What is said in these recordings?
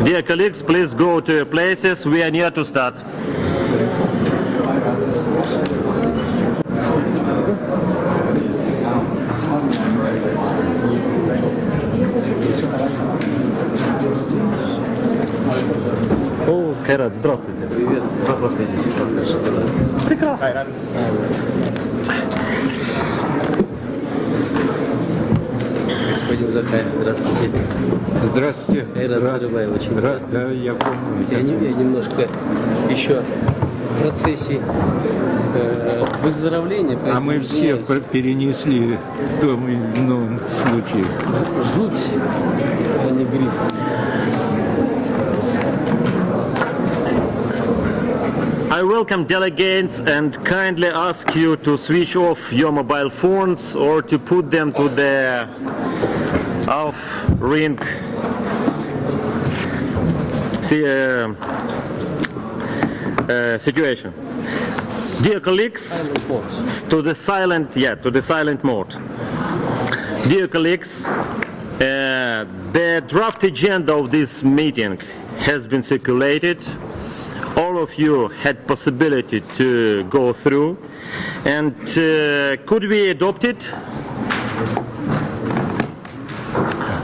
Dear colleagues, please go to your places. We are near to start. О, Кайрат, здравствуйте. Привет. Прекрасно. Господин Захарь, здравствуйте. Здравствуйте. Рад очень рад. Да, я помню. Я немножко еще в процессе выздоровления. А мы все перенесли в том или ином случае. Жуть, а не грипп. I welcome delegates and kindly ask you to switch off your mobile phones or to put them to the off-ring situation. Dear colleagues, to the silent mode. Dear colleagues, the draft agenda of this meeting has been circulated. All of you had possibility to go through, and could we adopt it?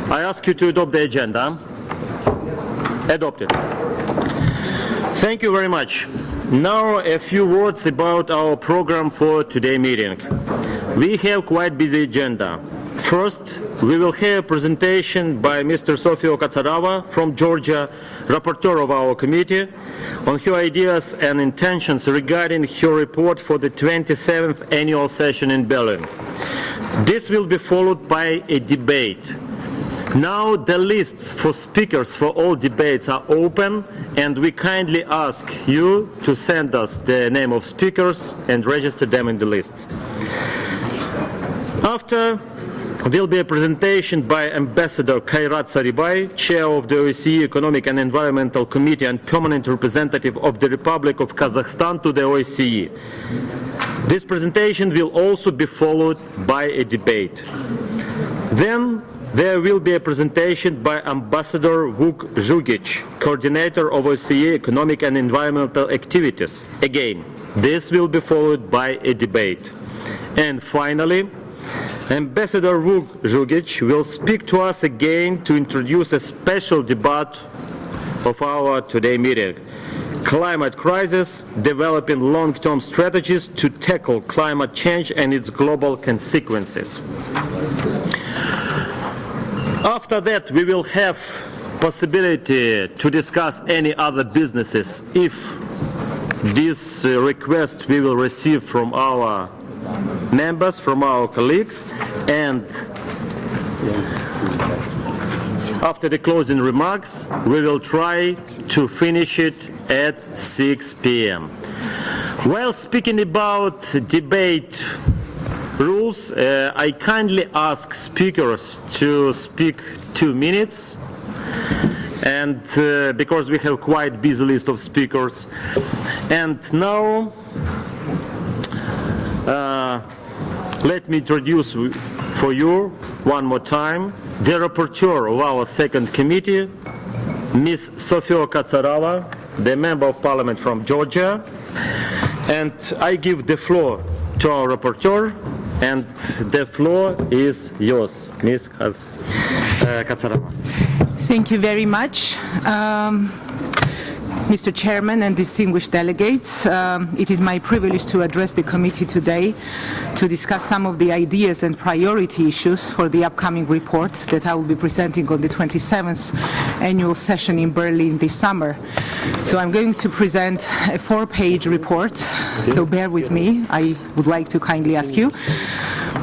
I ask you to adopt the agenda. Adopt it. Thank you very much. Now a few words about our program for today's meeting. We have quite busy agenda. First, we will hear a presentation by Mr. Sofio Katsarava from Georgia, rapporteur of our committee, on her ideas and intentions regarding her report for the 27th annual session in Berlin. This will be followed by a debate. Now the lists for speakers for all debates are open, and we kindly ask you to send us the name of speakers and register them in the lists. After there will be a presentation by Ambassador Kairat Saribay, Chair of the OSCE Economic and Environmental Committee and Permanent Representative of the Republic of Kazakhstan to the OSCE. This presentation will also be followed by a debate. Then there will be a presentation by Ambassador Vuk Zhugic, Coordinator of OSCE Economic and Environmental Activities. Again, this will be followed by a debate. And finally, Ambassador Vuk Zhugic will speak to us again to introduce a special debate of our today meeting. Climate crisis, developing long-term strategies to tackle climate change and its global consequences. After that, we will have possibility to discuss any other businesses if this request we will receive from our members, from our colleagues, and after the closing remarks, we will try to finish it at 6 p.m. While speaking about debate rules, I kindly ask speakers to speak 2 minutes, and because we have quite busy list of speakers. And now let me introduce for you one more time the rapporteur of our second committee, Ms. Sofio Katsarava, the Member of Parliament from Georgia. And I give the floor to our rapporteur, and the floor is yours, Ms. Katsarava. Thank you very much. Mr. Chairman and distinguished delegates, it is my privilege to address the committee today to discuss some of the ideas and priority issues for the upcoming report that I will be presenting on the 27th annual session in Berlin this summer. So I'm going to present a 4-page report, so bear with me. I would like to kindly ask you.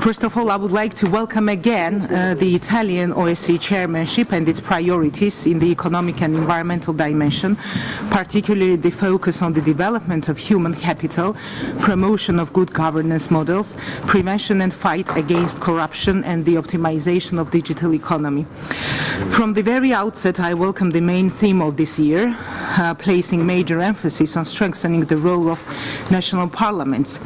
First of all, I would like to welcome again the Italian OSCE chairmanship and its priorities in the economic and environmental dimension, particularly the focus on the development of human capital, promotion of good governance models, prevention and fight against corruption, and the optimization of digital economy. From the very outset, I welcome the main theme of this year, placing major emphasis on strengthening the role of national parliaments.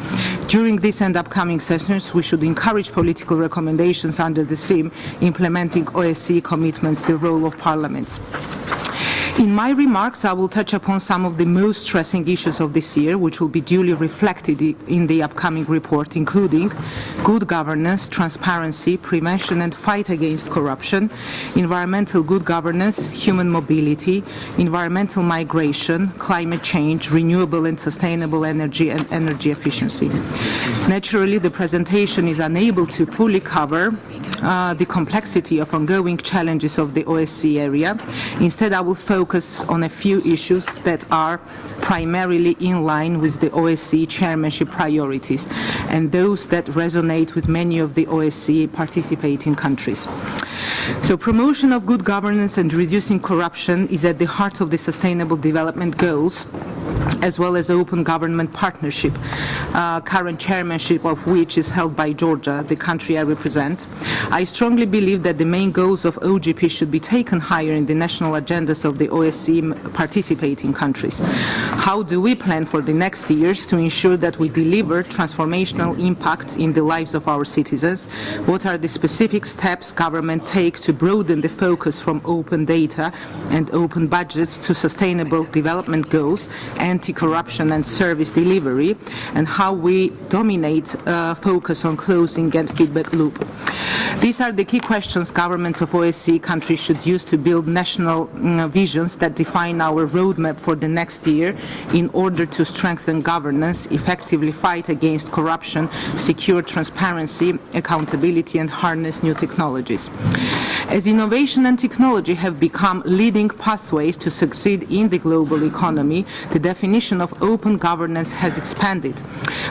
During this and upcoming sessions, we should encourage political recommendations under the theme implementing OSCE commitments, the role of parliaments. In my remarks, I will touch upon some of the most stressing issues of this year, which will be duly reflected in the upcoming report, including good governance, transparency, prevention and fight against corruption, environmental good governance, human mobility, environmental migration, climate change, renewable and sustainable energy and energy efficiency. Naturally, the presentation is unable to fully cover the complexity of ongoing challenges of the OSCE area. Instead, I will focus on a few issues that are primarily in line with the OSCE chairmanship priorities and those that resonate with many of the OSCE participating countries. So promotion of good governance and reducing corruption is at the heart of the Sustainable Development Goals, as well as Open Government Partnership, current chairmanship of which is held by Georgia, the country I represent. I strongly believe that the main goals of OGP should be taken higher in the national agendas of the OSCE participating countries. How do we plan for the next years to ensure that we deliver transformational impact in the lives of our citizens? What are the specific steps government take to broaden the focus from open data and open budgets to sustainable development goals, anti-corruption and service delivery, and how we dominate focus on closing and feedback loop? These are the key questions governments of OSCE countries should use to build national visions that define our roadmap for the next year in order to strengthen governance, effectively fight against corruption, secure transparency, accountability, and harness new technologies. As innovation and technology have become leading pathways to succeed in the global economy, the definition of open governance has expanded.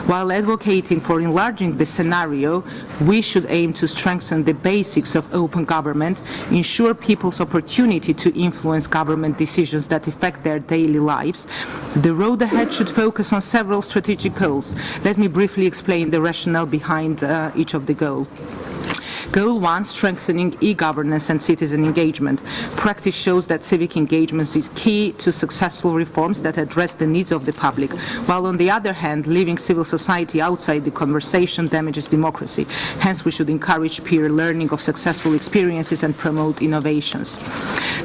While advocating for enlarging the scenario, we should aim to strengthen the basics of open government, ensure people's opportunity to influence government decisions that affect their daily lives. The road ahead should focus on several strategic goals. Let me briefly explain the rationale behind each of the goals. Goal 1, strengthening e-governance and citizen engagement. Practice shows that civic engagement is key to successful reforms that address the needs of the public, while on the other hand, leaving civil society outside the conversation damages democracy. Hence, we should encourage peer learning of successful experiences and promote innovations.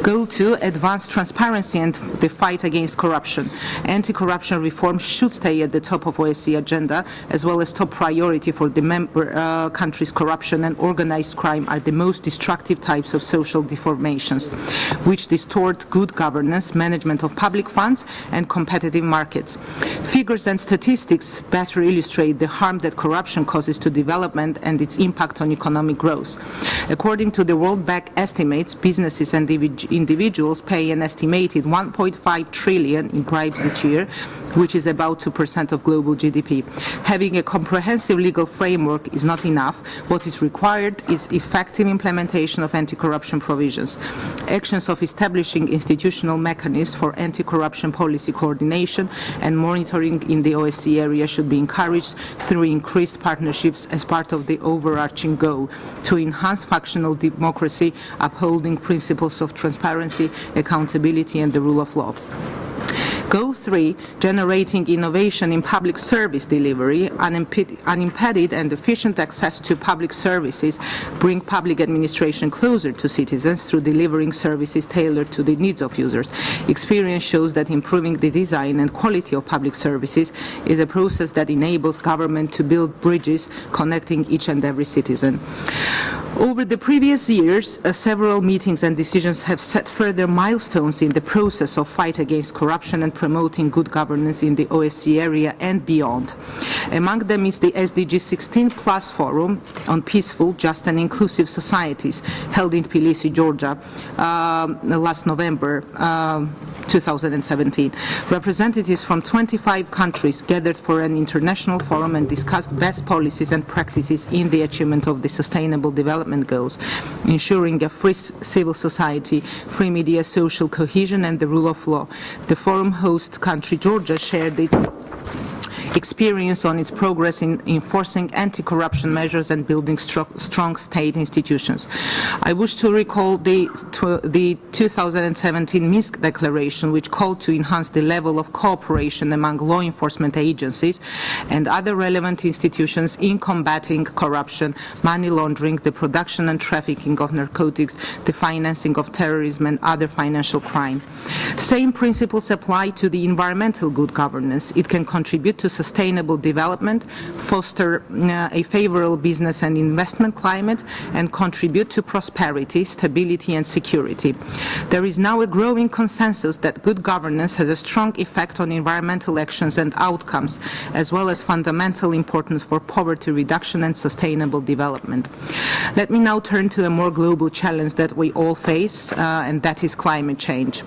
Goal 2, advance transparency and the fight against corruption. Anti-corruption reform should stay at the top of OSCE agenda, as well as top priority for the member countries. Corruption and organized crime are the most destructive types of social deformations, which distort good governance, management of public funds, and competitive markets. Figures and statistics better illustrate the harm that corruption causes to development and its impact on economic growth. According to the World Bank estimates, businesses and individuals pay an estimated 1.5 trillion in bribes each year, which is about 2% of global GDP. Having a comprehensive legal framework is not enough. What is required is effective implementation of anti-corruption provisions. Actions of establishing institutional mechanisms for anti-corruption policy coordination and monitoring in the OSCE area should be encouraged through increased partnerships as part of the overarching goal to enhance functional democracy, upholding principles of transparency, accountability, and the rule of law. Goal 3, generating innovation in public service delivery, unimpeded and efficient access to public services, bring public administration closer to citizens through delivering services tailored to the needs of users. Experience shows that improving the design and quality of public services is a process that enables government to build bridges connecting each and every citizen. Over the previous years, several meetings and decisions have set further milestones in the process of fight against corruption and promoting good governance in the OSCE area and beyond. Among them is the SDG 16+ Forum on Peaceful, Just and Inclusive Societies, held in Tbilisi, Georgia, last November 2017. Representatives from 25 countries gathered for an international forum and discussed best policies and practices in the achievement of the Sustainable Development Goals, ensuring a free civil society, free media, social cohesion, and the rule of law. The forum host country, Georgia, shared experience on its progress in enforcing anti-corruption measures and building strong state institutions. I wish to recall the 2017 Minsk Declaration, which called to enhance the level of cooperation among law enforcement agencies and other relevant institutions in combating corruption, money laundering, the production and trafficking of narcotics, the financing of terrorism and other financial crime. Same principles apply to the environmental good governance. It can contribute to sustainable development, foster a favorable business and investment climate, and contribute to prosperity, stability and security. There is now a growing consensus that good governance has a strong effect on environmental actions and outcomes, as well as fundamental importance for poverty reduction and sustainable development. Let me now turn to a more global challenge that we all face, and that is climate change.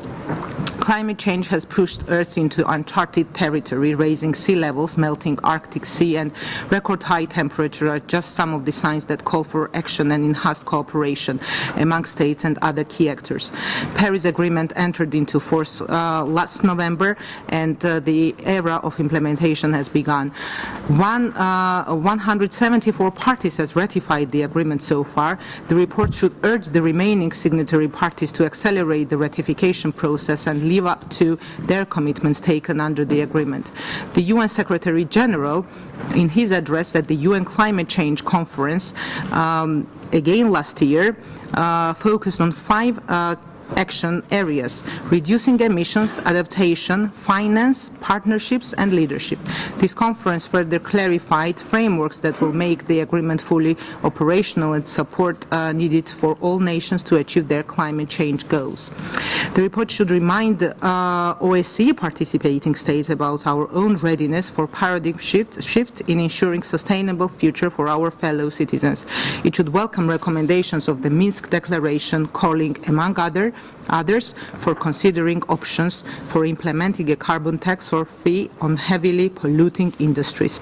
Climate change has pushed Earth into uncharted territory, raising sea levels, melting Arctic Sea, and record high temperature are just some of the signs that call for action and enhanced cooperation among states and other key actors. Paris Agreement entered into force last November, and the era of implementation has begun. 174 parties has ratified the agreement so far. The report should urge the remaining signatory parties to accelerate the ratification process and live up to their commitments taken under the agreement. The UN Secretary General, in his address at the UN Climate Change Conference, again last year, focused on 5 action areas: reducing emissions, adaptation, finance, partnerships and leadership. This conference further clarified frameworks that will make the agreement fully operational and support needed for all nations to achieve their climate change goals. The report should remind OSCE participating states about our own readiness for paradigm shift in ensuring sustainable future for our fellow citizens. It should welcome recommendations of the Minsk Declaration, calling, among others, for considering options for implementing a carbon tax or fee on heavily polluting industries.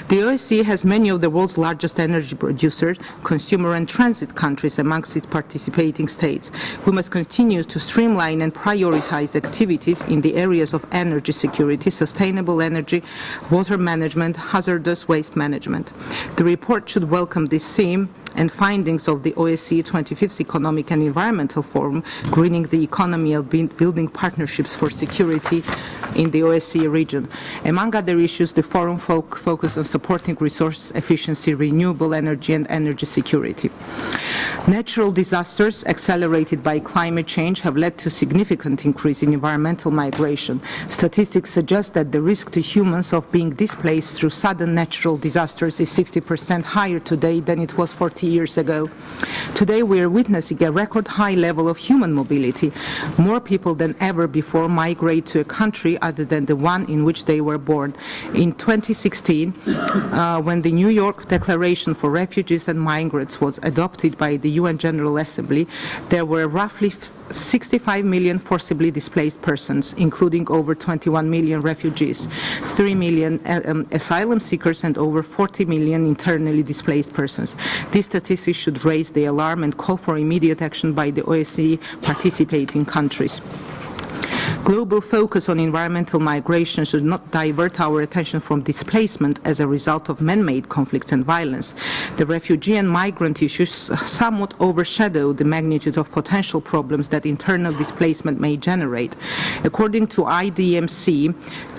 The OSCE has many of the world's largest energy producers, consumer and transit countries amongst its participating states. We must continue to streamline and prioritize activities in the areas of energy security, sustainable energy, water management, hazardous waste management. The report should welcome this theme and findings of the OSCE 25th Economic and Environmental Forum, greening the economy and building partnerships for security in the OSCE region. Among other issues, the forum focused on supporting resource efficiency, renewable energy and energy security. Natural disasters accelerated by climate change have led to significant increase in environmental migration. Statistics suggest that the risk to humans of being displaced through sudden natural disasters is 60% higher today than it was 40 years ago. Today we are witnessing a record high level of human mobility. More people than ever before migrate to a country other than the one in which they were born. In 2016, when the New York Declaration for Refugees and Migrants was adopted by the UN General Assembly, there were roughly 65 million forcibly displaced persons, including over 21 million refugees, 3 million asylum seekers and over 40 million internally displaced persons. These statistics should raise the alarm and call for immediate action by the OSCE participating countries. Global focus on environmental migration should not divert our attention from displacement as a result of man-made conflicts and violence. The refugee and migrant issues somewhat overshadow the magnitude of potential problems that internal displacement may generate. According to IDMC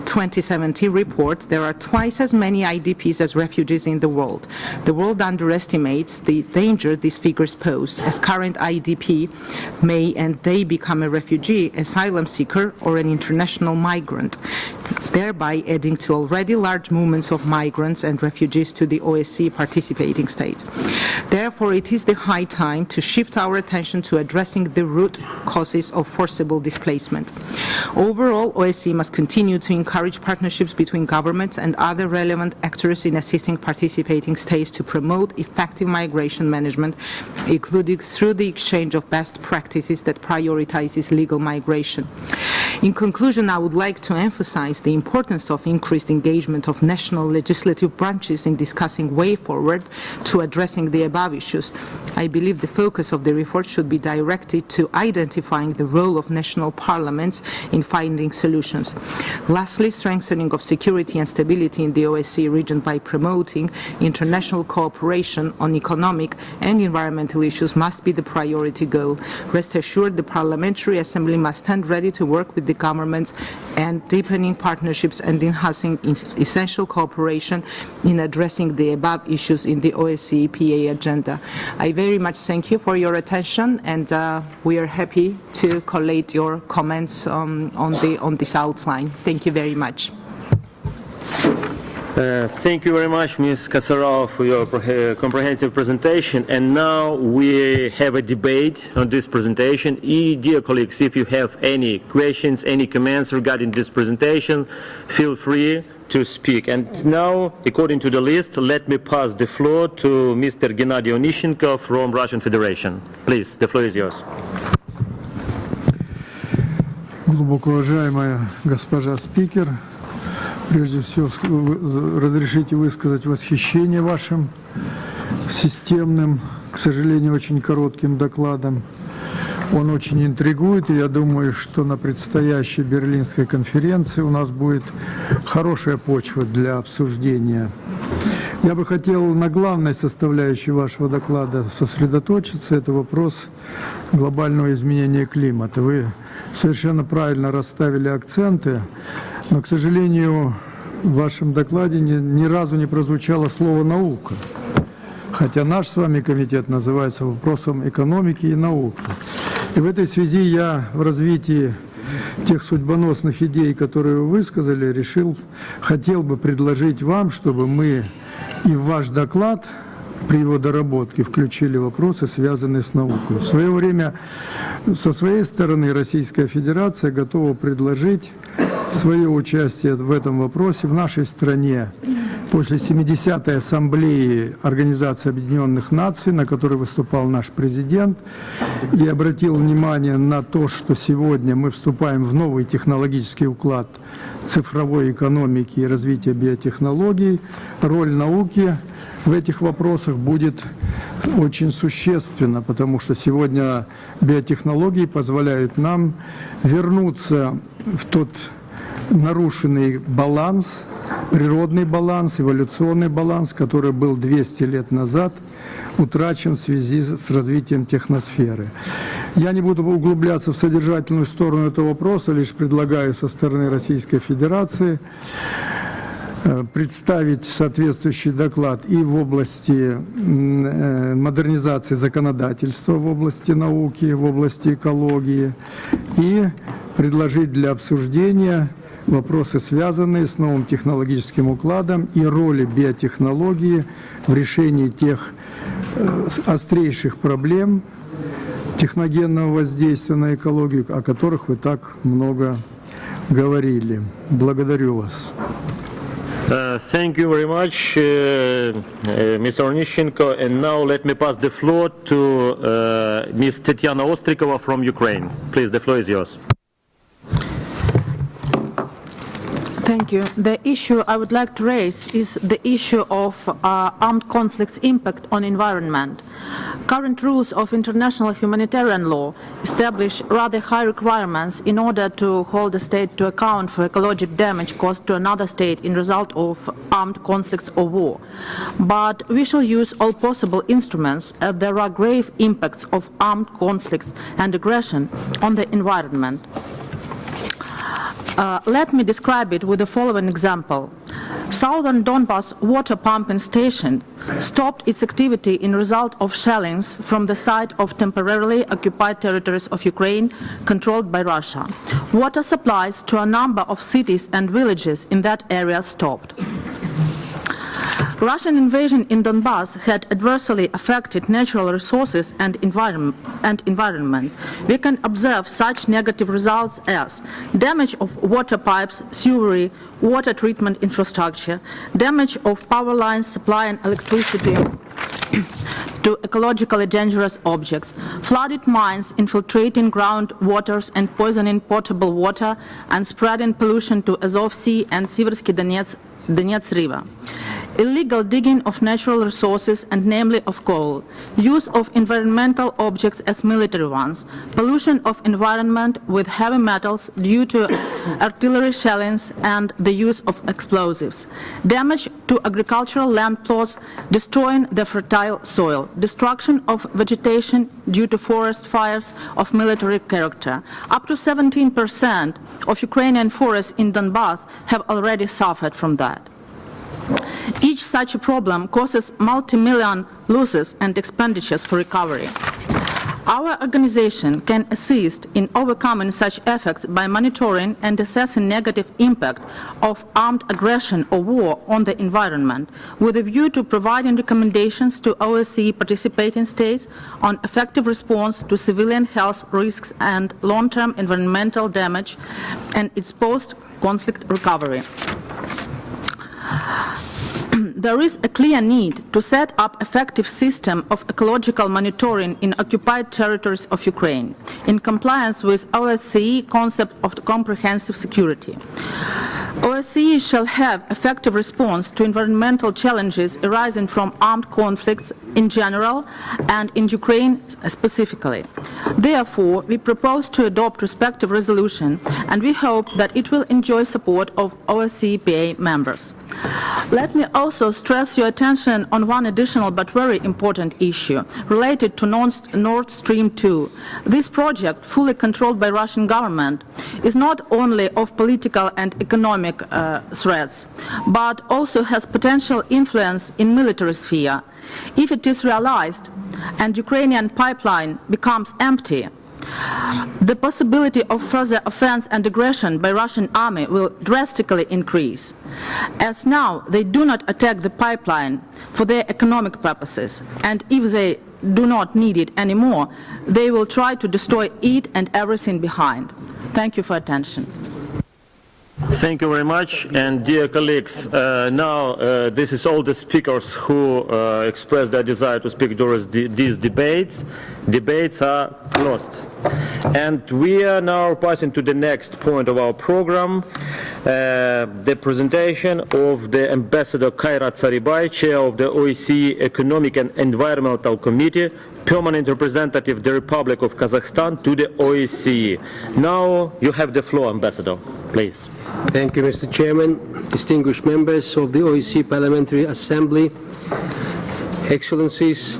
2017 report, there are twice as many IDPs as refugees in the world. The world underestimates the danger these figures pose, as current IDP may and they become a refugee, asylum seeker, or an international migrant, thereby adding to already large movements of migrants and refugees to the OSCE participating states. Therefore, it is the high time to shift our attention to addressing the root causes of forcible displacement. Overall, OSCE must continue to encourage partnerships between governments and other relevant actors in assisting participating states to promote effective migration management, including through the exchange of best practices that prioritizes legal migration. In conclusion, I would like to emphasize the importance of increased engagement of national legislative branches in discussing way forward to addressing the above issues. I believe the focus of the report should be directed to identifying the role of national parliaments in finding solutions. Lastly, strengthening of security and stability in the OSCE region by promoting international cooperation on economic and environmental issues must be the priority goal. Rest assured, the Parliamentary Assembly must stand ready to work with the governments and deepening partnerships and enhancing essential cooperation in addressing the above issues in the OSCE PA agenda. I very much thank you for your attention, and we are happy to collate your comments on this outline. Thank you very much. Thank you very much, Ms. Kasarov, for your comprehensive presentation. And now we have a debate on this presentation. Dear colleagues, if you have any questions, any comments regarding this presentation, feel free to speak. And now, according to the list, let me pass the floor to Mr. Gennady Onищенко from Russian Federation. Please, the floor is yours. Глубоко уважаемая госпожа спикер, прежде всего разрешите высказать восхищение вашим системным, к сожалению, очень коротким докладом. Он очень интригует, и я думаю, что на предстоящей Берлинской конференции у нас будет хорошая почва для обсуждения. Я бы хотел на главной составляющей вашего доклада сосредоточиться. Это вопрос глобального изменения климата. Вы совершенно правильно расставили акценты, но, к сожалению, в вашем докладе ни разу не прозвучало слово «наука». Хотя наш с вами комитет называется вопросом экономики и науки. И в этой связи я в развитии тех судьбоносных идей, которые вы высказали, хотел бы предложить вам, чтобы мы и в ваш доклад при его доработке включили вопросы, связанные с наукой. В свое время со своей стороны Российская Федерация готова предложить свое участие в этом вопросе в нашей стране после 70-й ассамблеи Организации Объединенных Наций, на которой выступал наш президент, и обратил внимание на то, что сегодня мы вступаем в новый технологический уклад цифровой экономики и развития биотехнологий. Роль науки в этих вопросах будет очень существенна, потому что сегодня биотехнологии позволяют нам вернуться в тот нарушенный баланс, природный баланс, эволюционный баланс, который был 200 лет назад утрачен в связи с развитием техносферы. Я не буду углубляться в содержательную сторону этого вопроса, лишь предлагаю со стороны Российской Федерации представить соответствующий доклад и в области модернизации законодательства, в области науки, в области экологии, и предложить для обсуждения вопросы, связанные с новым технологическим укладом и роли биотехнологии в решении тех острейших проблем техногенного воздействия на экологию, о которых вы так много говорили. Благодарю вас. Thank you very much, Mr. Onищенко. And now let me pass the floor to Ms. Tetiana Ostrikova from Ukraine. Please, the floor is yours. Thank you. The issue I would like to raise is the issue of armed conflicts' impact on environment. Current rules of international humanitarian law establish rather high requirements in order to hold a state to account for ecological damage caused to another state in result of armed conflicts or war. But we shall use all possible instruments as there are grave impacts of armed conflicts and aggression on the environment. Let me describe it with the following example. Southern Donbas water pumping station stopped its activity in result of shellings from the site of temporarily occupied territories of Ukraine controlled by Russia. Water supplies to a number of cities and villages in that area stopped. Russian invasion in Donbas had adversely affected natural resources and environment. We can observe such negative results as damage of water pipes, sewerage, water treatment infrastructure, damage of power lines supplying electricity to ecologically dangerous objects, flooded mines infiltrating groundwaters and poisoning potable water and spreading pollution to Azov-Sea and Siversky Donets River, illegal digging of natural resources and namely of coal, use of environmental objects as military ones, pollution of environment with heavy metals due to artillery shellings and the use of explosives, damage to agricultural land plots, destroying the fertile soil, destruction of vegetation due to forest fires of military character. Up to 17% of Ukrainian forests in Donbass have already suffered from that. Each such a problem causes multi-million losses and expenditures for recovery. Our organization can assist in overcoming such effects by monitoring and assessing negative impact of armed aggression or war on the environment, with a view to providing recommendations to OSCE participating states on effective response to civilian health risks and long-term environmental damage and its post-conflict recovery. There is a clear need to set up effective system of ecological monitoring in occupied territories of Ukraine, in compliance with OSCE concept of comprehensive security. OSCE shall have effective response to environmental challenges arising from armed conflicts in general and in Ukraine specifically. Therefore, we propose to adopt respective resolution, and we hope that it will enjoy support of OSCE members. Let me also stress your attention on one additional but very important issue related to Nord Stream 2. This project, fully controlled by Russian government, is not only of political and economic threats, but also has potential influence in military sphere. If it is realized and Ukrainian pipeline becomes empty, the possibility of further offense and aggression by Russian army will drastically increase. As now, they do not attack the pipeline for their economic purposes, and if they do not need it anymore, they will try to destroy it and everything behind. Thank you for attention. Thank you very much. And dear colleagues, now this is all the speakers who expressed their desire to speak during these debates. Debates are closed. And we are now passing to the next point of our program, the presentation of the Ambassador Kairat Saribai, Chair of the OSCE Economic and Environmental Committee, Permanent Representative of the Republic of Kazakhstan to the OSCE. Now you have the floor, Ambassador, please. Thank you, Mr. Chairman, distinguished members of the OSCE Parliamentary Assembly, Excellencies.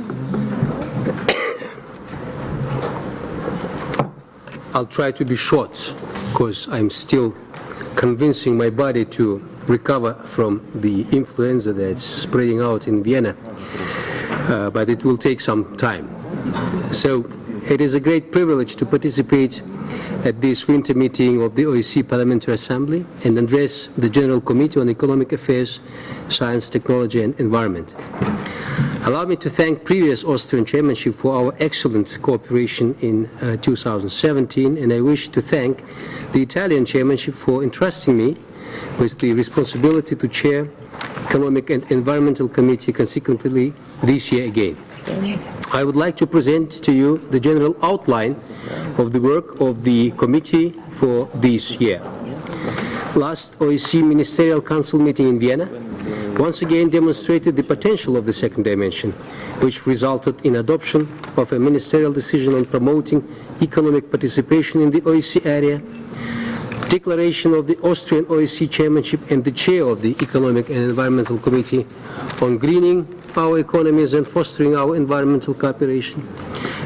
I'll try to be short because I'm still convincing my body to recover from the influenza that's spreading out in Vienna, but it will take some time. So it is a great privilege to participate at this winter meeting of the OSCE Parliamentary Assembly and address the General Committee on Economic Affairs, Science, Technology and Environment. Allow me to thank previous Austrian chairmanship for our excellent cooperation in 2017, and I wish to thank the Italian chairmanship for entrusting me with the responsibility to chair Economic and Environmental Committee consequently this year again. I would like to present to you the general outline of the work of the committee for this year. Last OSCE Ministerial Council meeting in Vienna once again demonstrated the potential of the second dimension, which resulted in adoption of a ministerial decision on promoting economic participation in the OSCE area, declaration of the Austrian OSCE chairmanship and the chair of the Economic and Environmental Committee on greening our economies and fostering our environmental cooperation,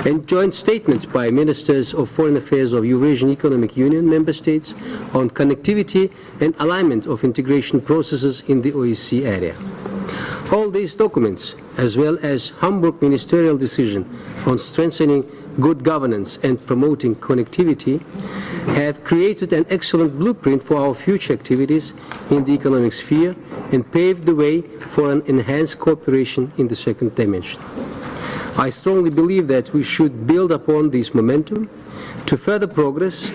and joint statement by ministers of foreign affairs of Eurasian Economic Union member states on connectivity and alignment of integration processes in the OSCE area. All these documents, as well as Hamburg ministerial decision on strengthening good governance and promoting connectivity, have created an excellent blueprint for our future activities in the economic sphere and paved the way for an enhanced cooperation in the second dimension. I strongly believe that we should build upon this momentum to further progress,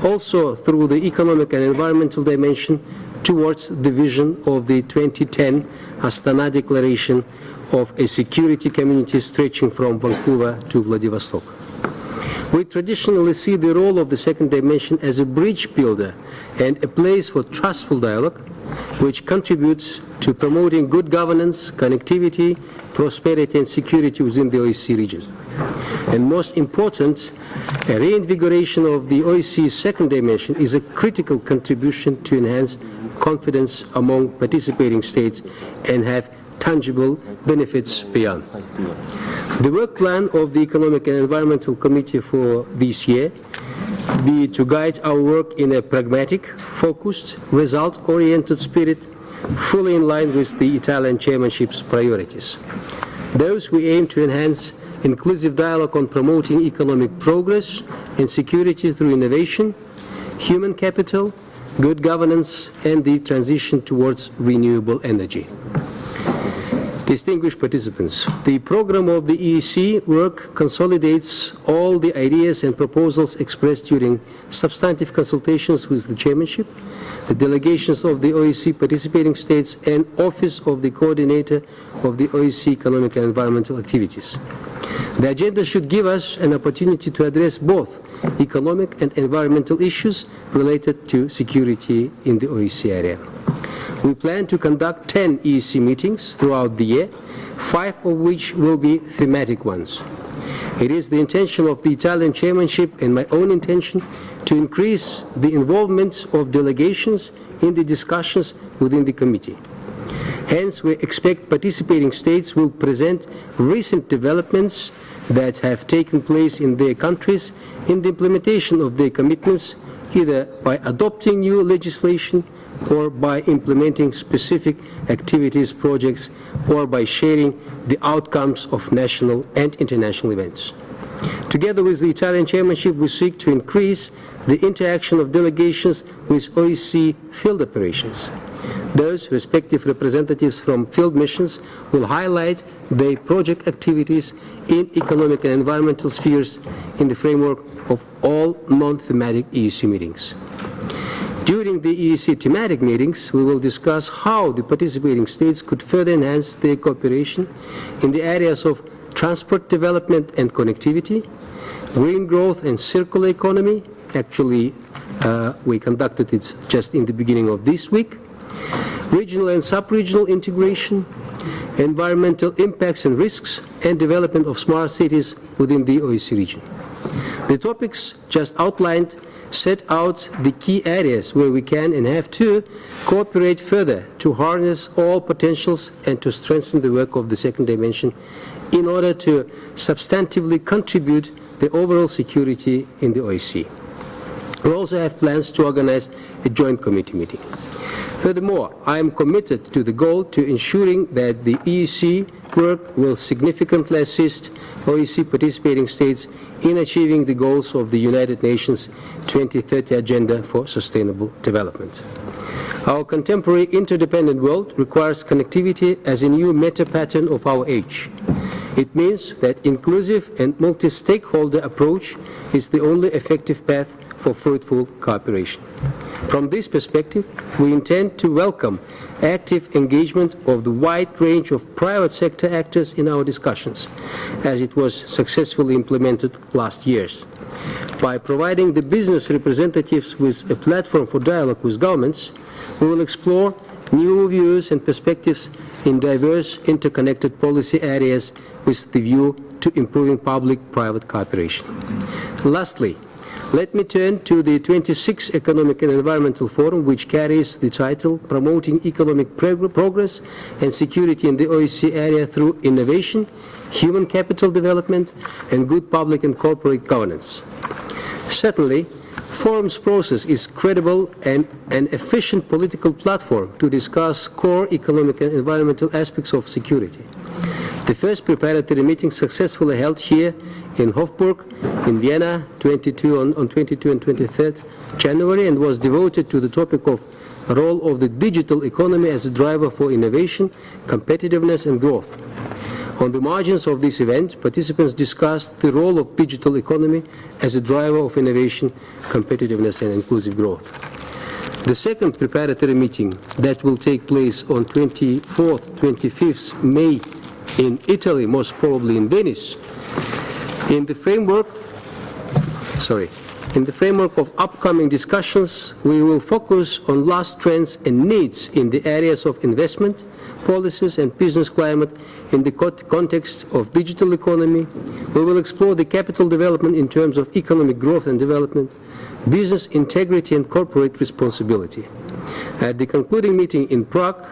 also through the economic and environmental dimension, towards the vision of the 2010 Astana Declaration of a security community stretching from Vancouver to Vladivostok. We traditionally see the role of the second dimension as a bridge builder and a place for trustful dialogue, which contributes to promoting good governance, connectivity, prosperity and security within the OSCE region. And most important, a reinvigoration of the OSCE's second dimension is a critical contribution to enhance confidence among participating states and have tangible benefits beyond. The work plan of the Economic and Environmental Committee for this year be to guide our work in a pragmatic, focused, result-oriented spirit, fully in line with the Italian chairmanship's priorities. Those we aim to enhance inclusive dialogue on promoting economic progress and security through innovation, human capital, good governance, and the transition towards renewable energy. Distinguished participants, the program of the EEC work consolidates all the ideas and proposals expressed during substantive consultations with the chairmanship, the delegations of the OSCE participating states, and Office of the Coordinator of the OSCE Economic and Environmental Activities. The agenda should give us an opportunity to address both economic and environmental issues related to security in the OSCE area. We plan to conduct 10 EEC meetings throughout the year, 5 of which will be thematic ones. It is the intention of the Italian chairmanship and my own intention to increase the involvement of delegations in the discussions within the committee. Hence, we expect participating states will present recent developments that have taken place in their countries in the implementation of their commitments, either by adopting new legislation or by implementing specific activities, projects, or by sharing the outcomes of national and international events. Together with the Italian chairmanship, we seek to increase the interaction of delegations with OSCE field operations. Those respective representatives from field missions will highlight their project activities in economic and environmental spheres in the framework of all non-thematic EEC meetings. During the EEC thematic meetings, we will discuss how the participating states could further enhance their cooperation in the areas of transport development and connectivity, green growth and circular economy. Actually, we conducted it just in the beginning of this week. Regional and sub-regional integration, environmental impacts and risks, and development of smart cities within the OSCE region. The topics just outlined set out the key areas where we can and have to cooperate further to harness all potentials and to strengthen the work of the second dimension in order to substantively contribute the overall security in the OSCE. We also have plans to organize a joint committee meeting. Furthermore, I am committed to the goal to ensuring that the EEC work will significantly assist OSCE participating states in achieving the goals of the United Nations 2030 Agenda for Sustainable Development. Our contemporary interdependent world requires connectivity as a new meta-pattern of our age. It means that inclusive and multi-stakeholder approach is the only effective path for fruitful cooperation. From this perspective, we intend to welcome active engagement of the wide range of private sector actors in our discussions, as it was successfully implemented last year. By providing the business representatives with a platform for dialogue with governments, we will explore new views and perspectives in diverse interconnected policy areas with the view to improving public-private cooperation. Lastly, let me turn to the 26th Economic and Environmental Forum, which carries the title Promoting Economic Progress and Security in the OSCE Area Through Innovation, Human Capital Development, and Good Public and Corporate Governance. Certainly, forum's process is credible and an efficient political platform to discuss core economic and environmental aspects of security. The first preparatory meeting successfully held here in Hofburg, in Vienna, on 22 and 23rd January, and was devoted to the topic of the role of the digital economy as a driver for innovation, competitiveness, and growth. On the margins of this event, participants discussed the role of digital economy as a driver of innovation, competitiveness, and inclusive growth. The second preparatory meeting that will take place on 24th, 25th May in Italy, most probably in Venice. In the framework of upcoming discussions, we will focus on last trends and needs in the areas of investment, policies and business climate in the context of digital economy. We will explore the capital development in terms of economic growth and development, business integrity and corporate responsibility. At the concluding meeting in Prague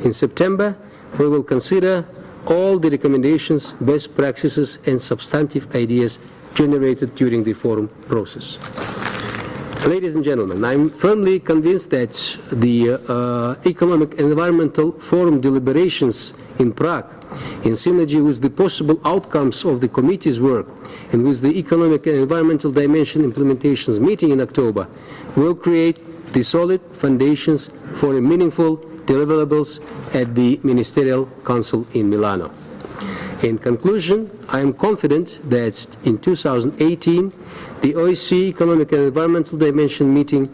in September, we will consider all the recommendations, best practices and substantive ideas generated during the forum process. Ladies and gentlemen, I'm firmly convinced that the Economic and Environmental Forum deliberations in Prague, in synergy with the possible outcomes of the committee's work and with the Economic and Environmental Dimension Implementations meeting in October, will create the solid foundations for a meaningful deliverables at the Ministerial Council in Milano. In conclusion, I am confident that in 2018, the OSCE Economic and Environmental Dimension meeting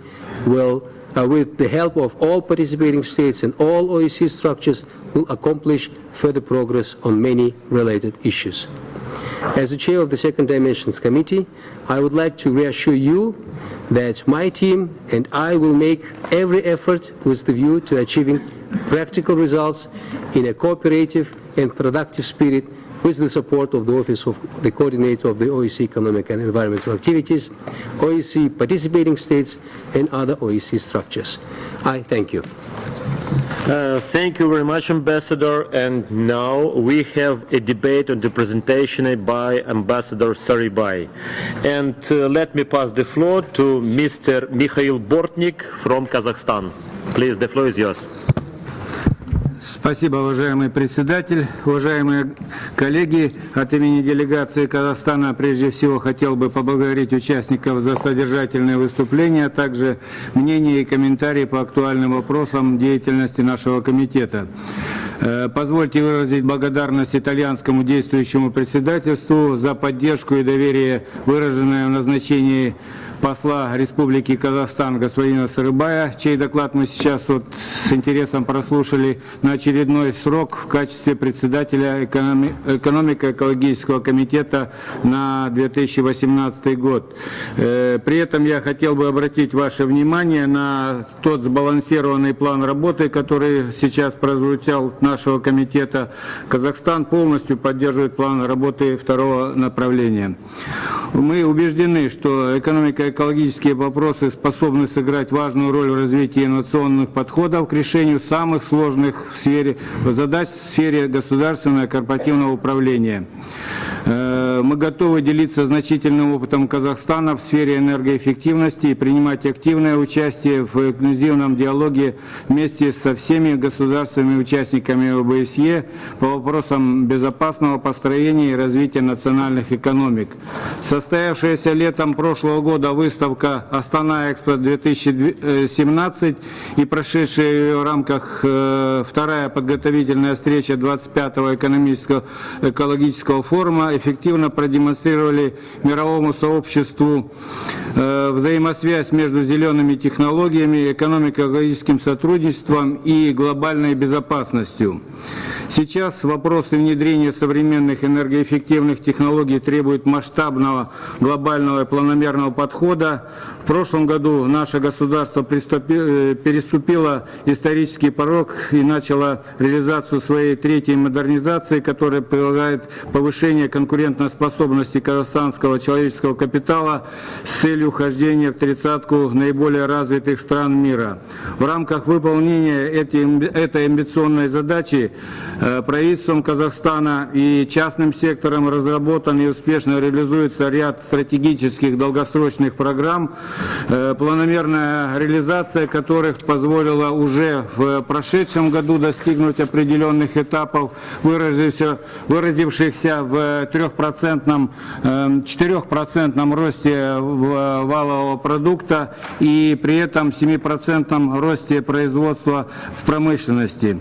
will, with the help of all participating states and all OSCE structures, will accomplish further progress on many related issues. As the chair of the Second Dimensions Committee, I would like to reassure you that my team and I will make every effort with the view to achieving practical results in a cooperative and productive spirit with the support of the Office of the Coordinator of the OSCE Economic and Environmental Activities, OSCE participating states and other OSCE structures. I thank you. Thank you very much, Ambassador. And now we have a debate on the presentation by Ambassador Saribay. And let me pass the floor to Mr. Mikhail Bortnik from Kazakhstan. Please, the floor is yours. Спасибо, уважаемый председатель. Уважаемые коллеги, от имени делегации Казахстана прежде всего хотел бы поблагодарить участников за содержательные выступления, а также мнения и комментарии по актуальным вопросам деятельности нашего комитета. Позвольте выразить благодарность итальянскому действующему председательству за поддержку и доверие, выраженное в назначении посла Республики Казахстан господина Сарыбая, чей доклад мы сейчас с интересом прослушали, на очередной срок в качестве председателя экономико-экологического комитета на 2018 год. При этом я хотел бы обратить ваше внимание на тот сбалансированный план работы, который сейчас прозвучал нашего комитета. Казахстан полностью поддерживает план работы второго направления. Мы убеждены, что экономико-экологические вопросы способны сыграть важную роль в развитии инновационных подходов к решению самых сложных задач в сфере государственного и корпоративного управления. Мы готовы делиться значительным опытом Казахстана в сфере энергоэффективности и принимать активное участие в инклюзивном диалоге вместе со всеми государственными участниками ОБСЕ по вопросам безопасного построения и развития национальных экономик. Состоявшаяся летом прошлого года выставка «Астана-Экспо-2017» и прошедшая в рамках вторая подготовительная встреча 25-го экологического форума эффективно продемонстрировали мировому сообществу взаимосвязь между зелеными технологиями, экономико-экологическим сотрудничеством и глобальной безопасностью. Сейчас вопросы внедрения современных энергоэффективных технологий требуют масштабного глобального и планомерного подхода. В прошлом году наше государство переступило исторический порог и начало реализацию своей третьей модернизации, которая предлагает повышение конкурентоспособности казахстанского человеческого капитала с целью вхождения в тридцатку наиболее развитых стран мира. В рамках выполнения этой амбициозной задачи правительством Казахстана и частным сектором разработан и успешно реализуется ряд стратегических долгосрочных программ, планомерная реализация которых позволила уже в прошедшем году достигнуть определенных этапов, выразившихся в 4% росте валового продукта и при этом 7% росте производства в промышленности.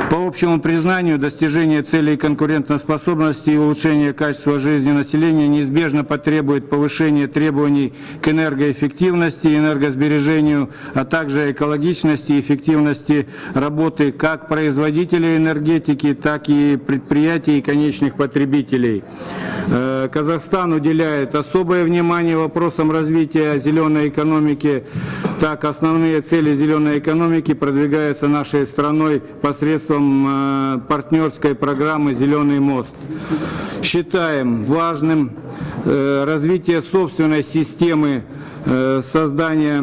По общему признанию, достижение целей конкурентоспособности и улучшение качества жизни населения неизбежно потребует повышения требований к энергоэффективности эффективности, энергосбережению, а также экологичности и эффективности работы как производителей энергетики, так и предприятий и конечных потребителей. Казахстан уделяет особое внимание вопросам развития зеленой экономики. Так, основные цели зеленой экономики продвигаются нашей страной посредством партнерской программы «Зеленый мост». Считаем важным развитие собственной системы создания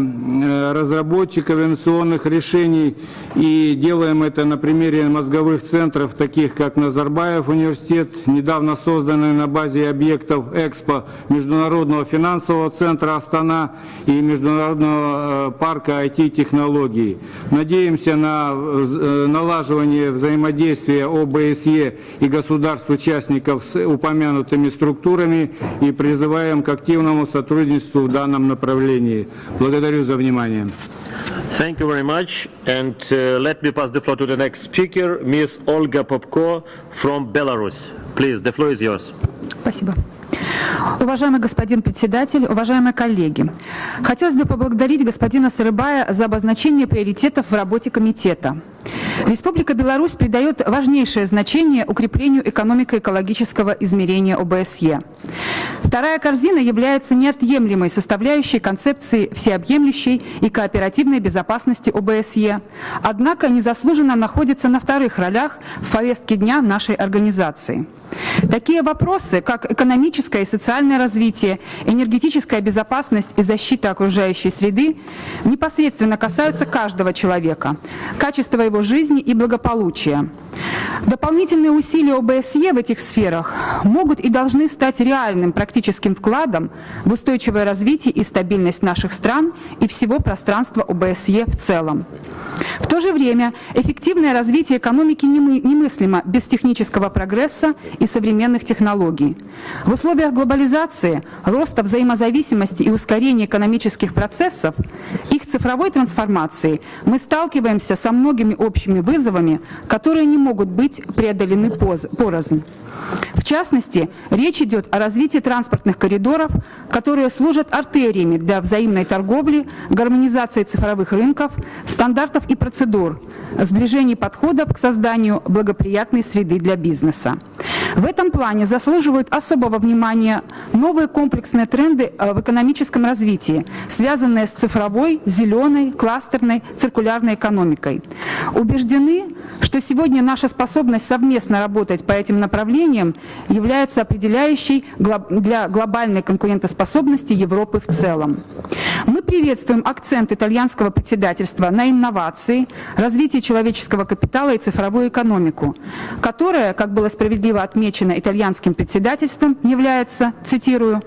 разработчиков инновационных решений, и делаем это на примере мозговых центров, таких как Назарбаев университет, недавно созданный на базе объектов Экспо Международного финансового центра Астана и Международного парка IT-технологий. Надеемся на налаживание взаимодействия ОБСЕ и государств-участников с упомянутыми структурами и призываем к активному сотрудничеству в данном направлении. Благодарю за внимание. Thank you very much. And let me pass the floor to the next speaker, Ms. Olga Popko from Belarus. Please, the floor is yours. Спасибо. Уважаемый господин председатель, уважаемые коллеги, хотелось бы поблагодарить господина Сарыбая за обозначение приоритетов в работе комитета. Республика Беларусь придает важнейшее значение укреплению экономико-экологического измерения ОБСЕ. Вторая корзина является неотъемлемой составляющей концепции всеобъемлющей и кооперативной безопасности ОБСЕ, однако незаслуженно находится на вторых ролях в повестке дня нашей организации. Такие вопросы, как экономическое и социальное развитие, энергетическая безопасность и защита окружающей среды, непосредственно касаются каждого человека, качества его жизни и благополучия. Дополнительные усилия ОБСЕ в этих сферах могут и должны стать реальным практическим вкладом в устойчивое развитие и стабильность наших стран и всего пространства ОБСЕ в целом. В то же время эффективное развитие экономики немыслимо без технического прогресса и современных технологий. В условиях глобализации, роста взаимозависимости и ускорения экономических процессов, их цифровой трансформации мы сталкиваемся со многими общими вызовами, которые не могут быть преодолены порознь. В частности, речь идет о развитии транспортных коридоров, которые служат артериями для взаимной торговли, гармонизации цифровых рынков, стандартов и процедур, сближении подходов к созданию благоприятной среды для бизнеса. В этом плане заслуживают особого внимания новые комплексные тренды в экономическом развитии, связанные с цифровой, зеленой, кластерной, циркулярной экономикой. Убеждены, что сегодня наша способность совместно работать по этим направлениям является определяющей для глобальной конкурентоспособности Европы в целом. Мы приветствуем акцент итальянского председательства на инновации, развитие человеческого капитала и цифровую экономику, которая, как было справедливо отмечено итальянским председательством, является, цитирую,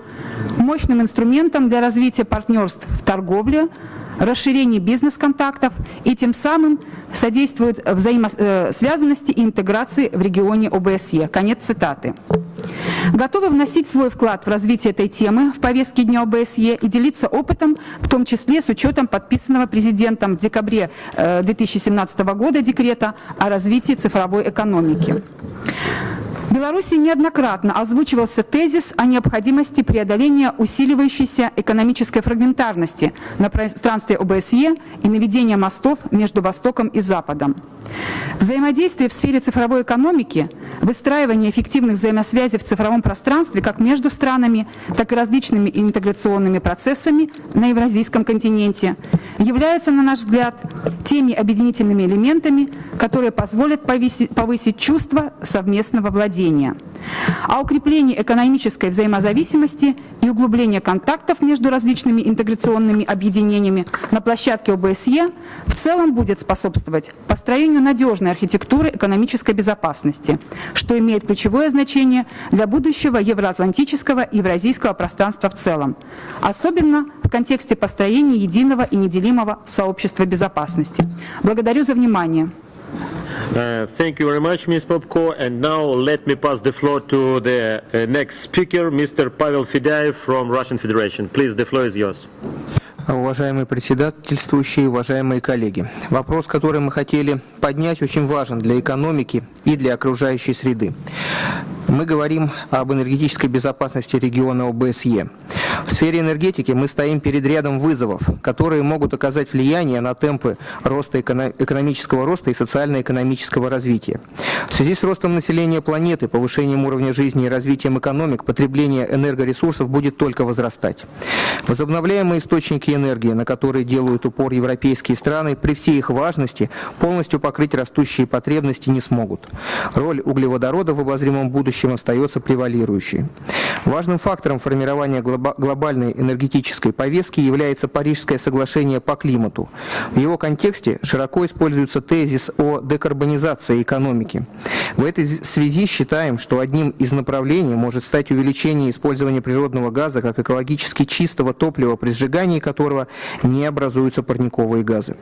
мощным инструментом для развития партнерств в торговле, расширении бизнес-контактов и тем самым содействует взаимосвязанности и интеграции в регионе ОБСЕ. Конец цитаты. Готовы вносить свой вклад в развитие этой темы в повестке дня ОБСЕ и делиться опытом, в том числе с учетом подписанного президентом в декабре 2017 года декрета о развитии цифровой экономики. В Беларуси неоднократно озвучивался тезис о необходимости преодоления усиливающейся экономической фрагментарности на пространстве ОБСЕ и наведения мостов между Востоком и Западом. Взаимодействие в сфере цифровой экономики, выстраивание эффективных взаимосвязей в цифровом пространстве как между странами, так и различными интеграционными процессами на Евразийском континенте являются, на наш взгляд, теми объединительными элементами, которые позволят повысить чувство совместного владения. А укрепление экономической взаимозависимости и углубление контактов между различными интеграционными объединениями на площадке ОБСЕ в целом будет способствовать построению надежной архитектуры экономической безопасности, что имеет ключевое значение для будущего евроатлантического и евразийского пространства в целом, особенно в контексте построения единого и неделимого сообщества безопасности. Благодарю за внимание. Thank you very much, Ms. Popko. And now let me pass the floor to the next speaker, Mr. Pavel Fedayev from Russian Federation. Please, the floor is yours. Уважаемые председательствующие, уважаемые коллеги, вопрос, который мы хотели поднять, очень важен для экономики и для окружающей среды. Мы говорим об энергетической безопасности региона ОБСЕ. В сфере энергетики мы стоим перед рядом вызовов, которые могут оказать влияние на темпы роста экономического роста и социально-экономического развития. В связи с ростом населения планеты, повышением уровня жизни и развитием экономик, потребление энергоресурсов будет только возрастать. Возобновляемые источники энергии, на которые делают упор европейские страны, при всей их важности полностью покрыть растущие потребности не смогут. Роль углеводорода в обозримом будущем остается превалирующей. Важным фактором формирования глобальной энергетической повестки является Парижское соглашение по климату. В его контексте широко используется тезис о декарбонизации экономики. В этой связи считаем, что одним из направлений может стать увеличение использования природного газа как экологически чистого топлива, при сжигании которого не образуются парниковые газы.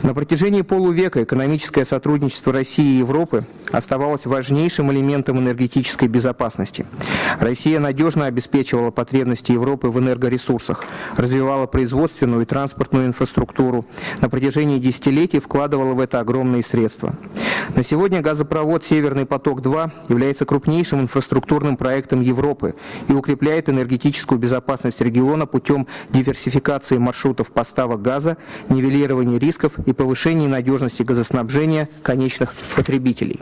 На протяжении полувека экономическое сотрудничество России и Европы оставалось важнейшим элементом энергетической безопасности. Россия надежно обеспечивала потребности Европы в энергоресурсах, развивала производственную и транспортную инфраструктуру, на протяжении десятилетий вкладывала в это огромные средства. На сегодня газопровод «Северный поток-2» является крупнейшим инфраструктурным проектом Европы и укрепляет энергетическую безопасность региона путем диверсификации маршрутов поставок газа, нивелирования рисков и повышения надежности газоснабжения конечных потребителей.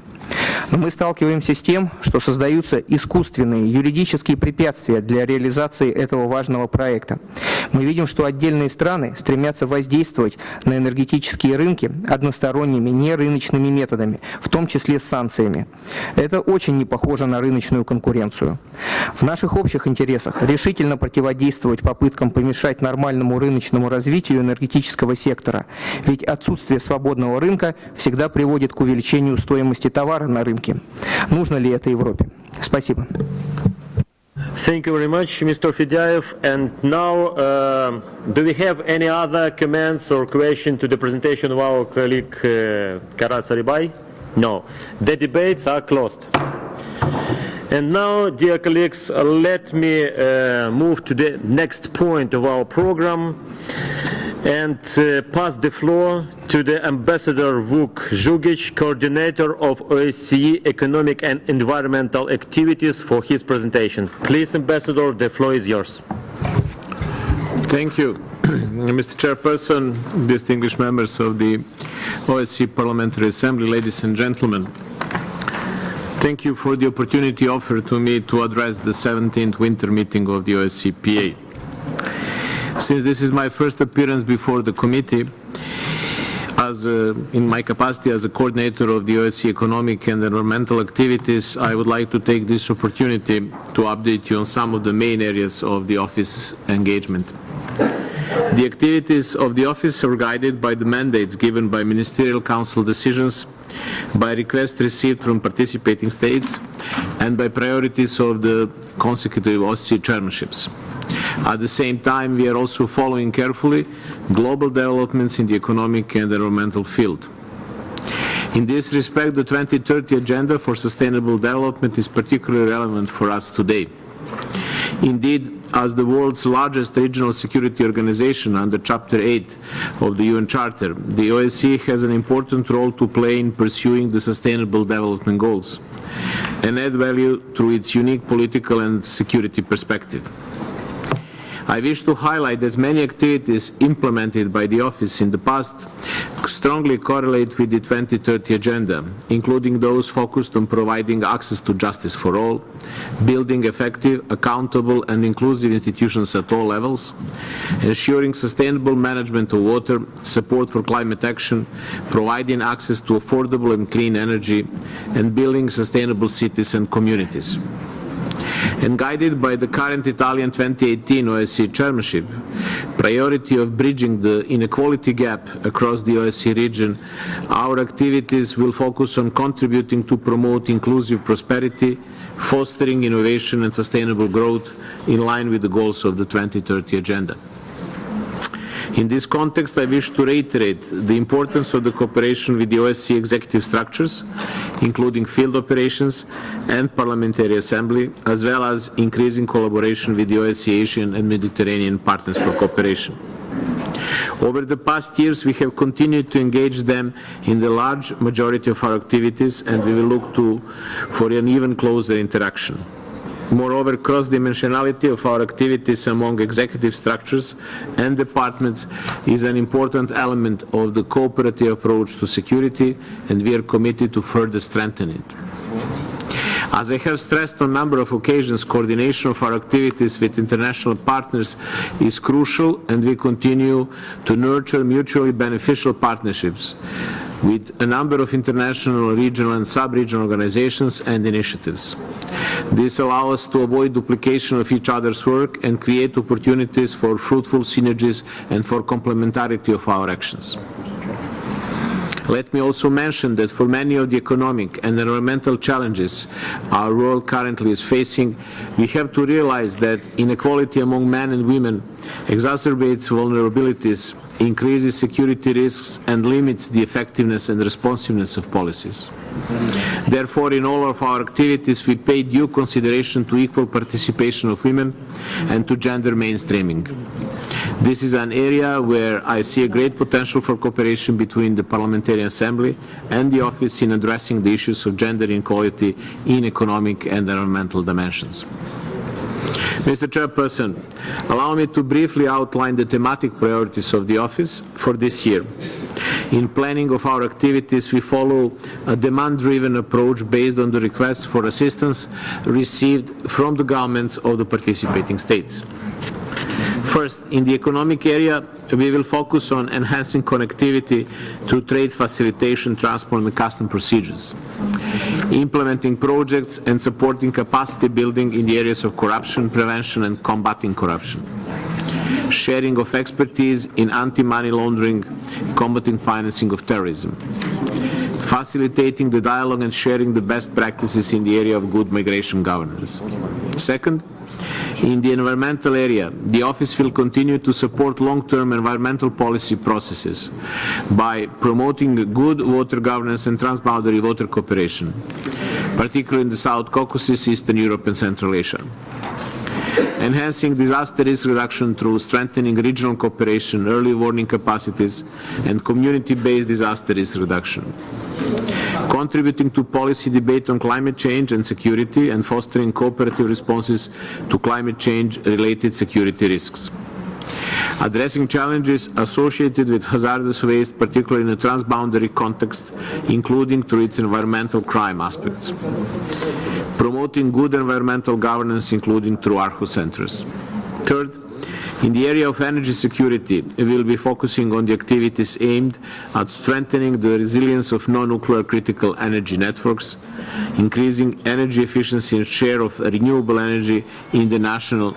Но мы сталкиваемся с тем, что создаются искусственные юридические препятствия для реализации этого важного проекта. Мы видим, что отдельные страны стремятся воздействовать на энергетические рынки односторонними, нерыночными методами, в том числе с санкциями. Это очень не похоже на рыночную конкуренцию. В наших общих интересах решительно противодействовать попыткам помешать нормальному рыночному развитию энергетического сектора, ведь отсутствие свободного рынка всегда приводит к увеличению стоимости товара на рынке. Нужно ли это Европе? Спасибо. Thank you very much, Mr. Fedyaev. And now, do we have any other comments or question to the presentation of our colleague Karat Saribay? No. The debates are closed. And now, dear colleagues, let me move to the next point of our program and pass the floor to the Ambassador Vuk Zhugic, coordinator of OSCE Economic and Environmental Activities, for his presentation. Please, Ambassador, the floor is yours. Thank you, Mr. Chairperson, distinguished members of the OSCE Parliamentary Assembly, ladies and gentlemen. Thank you for the opportunity offered to me to address the 17th winter meeting of the OSCE-PA. Since this is my first appearance before the committee, in my capacity as a coordinator of the OSCE Economic and Environmental Activities, I would like to take this opportunity to update you on some of the main areas of the office engagement. The activities of the office are guided by the mandates given by Ministerial Council decisions, by requests received from participating states, and by priorities of the consecutive OSCE chairmanships. At the same time, we are also following carefully global developments in the economic and environmental field. In this respect, the 2030 Agenda for Sustainable Development is particularly relevant for us today. Indeed, as the world's largest regional security organization under Chapter 8 of the UN Charter, the OSCE has an important role to play in pursuing the Sustainable Development Goals and add value through its unique political and security perspective. I wish to highlight that many activities implemented by the Office in the past strongly correlate with the 2030 Agenda, including those focused on providing access to justice for all, building effective, accountable and inclusive institutions at all levels, ensuring sustainable management of water, support for climate action, providing access to affordable and clean energy, and building sustainable cities and communities. And guided by the current Italian 2018 OSCE chairmanship, priority of bridging the inequality gap across the OSCE region, our activities will focus on contributing to promote inclusive prosperity, fostering innovation and sustainable growth in line with the goals of the 2030 Agenda. In this context, I wish to reiterate the importance of the cooperation with the OSCE executive structures, including field operations and Parliamentary Assembly, as well as increasing collaboration with the OSCE Asian and Mediterranean partners for cooperation. Over the past years, we have continued to engage them in the large majority of our activities, and we will look for an even closer interaction. Moreover, cross-dimensionality of our activities among executive structures and departments is an important element of the cooperative approach to security, and we are committed to further strengthen it. As I have stressed on a number of occasions, coordination of our activities with international partners is crucial, and we continue to nurture mutually beneficial partnerships with a number of international, regional and sub-regional organizations and initiatives. This allows us to avoid duplication of each other's work and create opportunities for fruitful synergies and for complementarity of our actions. Let me also mention that for many of the economic and environmental challenges our world currently is facing, we have to realize that inequality among men and women exacerbates vulnerabilities, increases security risks, and limits the effectiveness and responsiveness of policies. Therefore, in all of our activities, we pay due consideration to equal participation of women and to gender mainstreaming. This is an area where I see a great potential for cooperation between the Parliamentary Assembly and the Office in addressing the issues of gender inequality in economic and environmental dimensions. Mr. Chairperson, allow me to briefly outline the thematic priorities of the Office for this year. In planning of our activities, we follow a demand-driven approach based on the requests for assistance received from the governments of the participating states. First, in the economic area, we will focus on enhancing connectivity through trade facilitation, transport and custom procedures, implementing projects and supporting capacity building in the areas of corruption prevention and combating corruption, sharing of expertise in anti-money laundering, combating financing of terrorism, facilitating the dialogue and sharing the best practices in the area of good migration governance. Second, in the environmental area, the Office will continue to support long-term environmental policy processes by promoting good water governance and transboundary water cooperation, particularly in the South Caucasus, Eastern Europe and Central Asia. Enhancing disaster risk reduction through strengthening regional cooperation, early warning capacities, and community-based disaster risk reduction. Contributing to policy debate on climate change and security and fostering cooperative responses to climate change-related security risks. Addressing challenges associated with hazardous waste, particularly in a transboundary context, including through its environmental crime aspects. Promoting good environmental governance, including through ARHU centers. Third, in the area of energy security, we will be focusing on the activities aimed at strengthening the resilience of non-nuclear critical energy networks, increasing energy efficiency and share of renewable energy in the national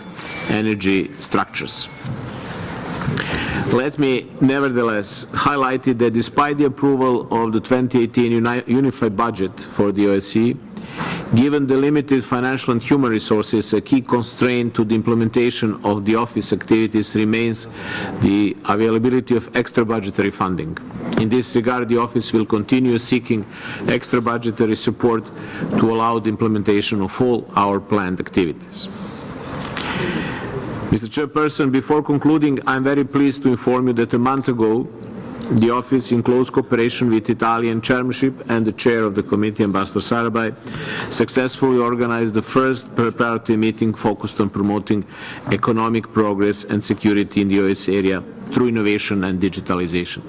energy structures. Let me nevertheless highlight that despite the approval of the 2018 Unified Budget for the OSCE, given the limited financial and human resources, a key constraint to the implementation of the Office activities remains the availability of extra budgetary funding. In this regard, the Office will continue seeking extra budgetary support to allow the implementation of all our planned activities. Mr. Chairperson, before concluding, I am very pleased to inform you that a month ago, the Office, in close cooperation with the Italian chairmanship and the chair of the committee, Ambassador Sarabai, successfully organized the first preparatory meeting focused on promoting economic progress and security in the OSCE area through innovation and digitalization.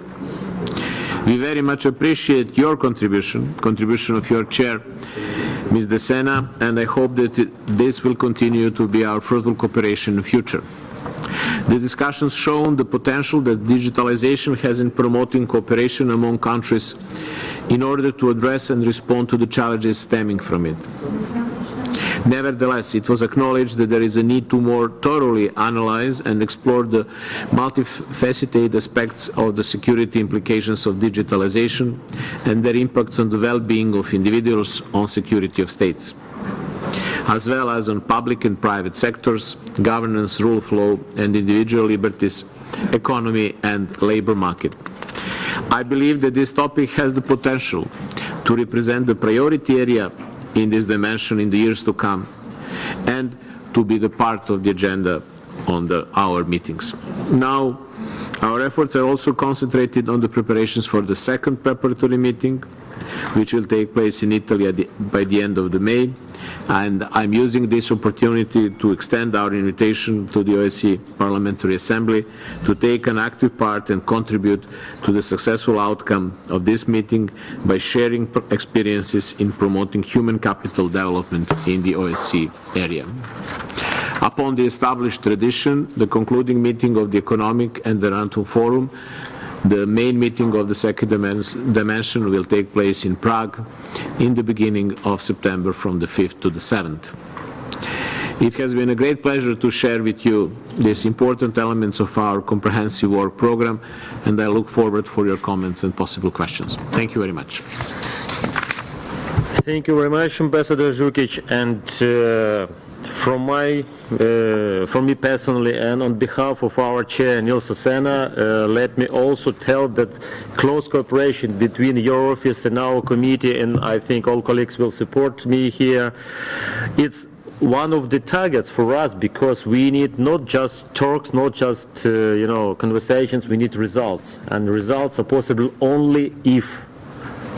We very much appreciate your contribution of your chair, Ms. De Sena, and I hope that this will continue to be our fruitful cooperation in the future. The discussions shown the potential that digitalization has in promoting cooperation among countries in order to address and respond to the challenges stemming from it. Nevertheless, it was acknowledged that there is a need to more thoroughly analyze and explore the multifaceted aspects of the security implications of digitalization and their impacts on the well-being of individuals on security of states, as well as on public and private sectors, governance, rule of law, and individual liberties, economy, and labor market. I believe that this topic has the potential to represent the priority area in this dimension in the years to come and to be the part of the agenda on our meetings. Now, our efforts are also concentrated on the preparations for the second preparatory meeting. which will take place in Italy by the end of May. And I'm using this opportunity to extend our invitation to the OSCE Parliamentary Assembly to take an active part and contribute to the successful outcome of this meeting by sharing experiences in promoting human capital development in the OSCE area. Upon the established tradition, the concluding meeting of the Economic and Environmental Forum, the main meeting of the second dimension will take place in Prague in the beginning of September from the 5th to the 7th. It has been a great pleasure to share with you these important elements of our comprehensive work program, and I look forward for your comments and possible questions. Thank you very much. Thank you very much, Ambassador Žukić, and from me personally and on behalf of our chair Nils Asena, let me also tell that close cooperation between your office and our committee, and I think all colleagues will support me here, it's one of the targets for us, because we need not just talks, not just conversations, we need results, and results are possible only if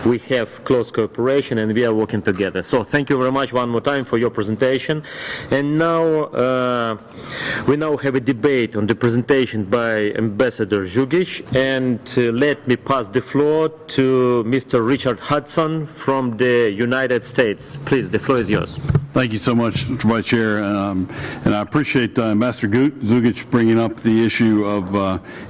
we have close cooperation and we are working together. So thank you very much one more time for your presentation. And now we now have a debate on the presentation by Ambassador Žukić, and let me pass the floor to Mr. Richard Hudson from the United States. Please, the floor is yours. Thank you so much, Mr. Vice Chair, and I appreciate Ambassador Žukić bringing up the issue of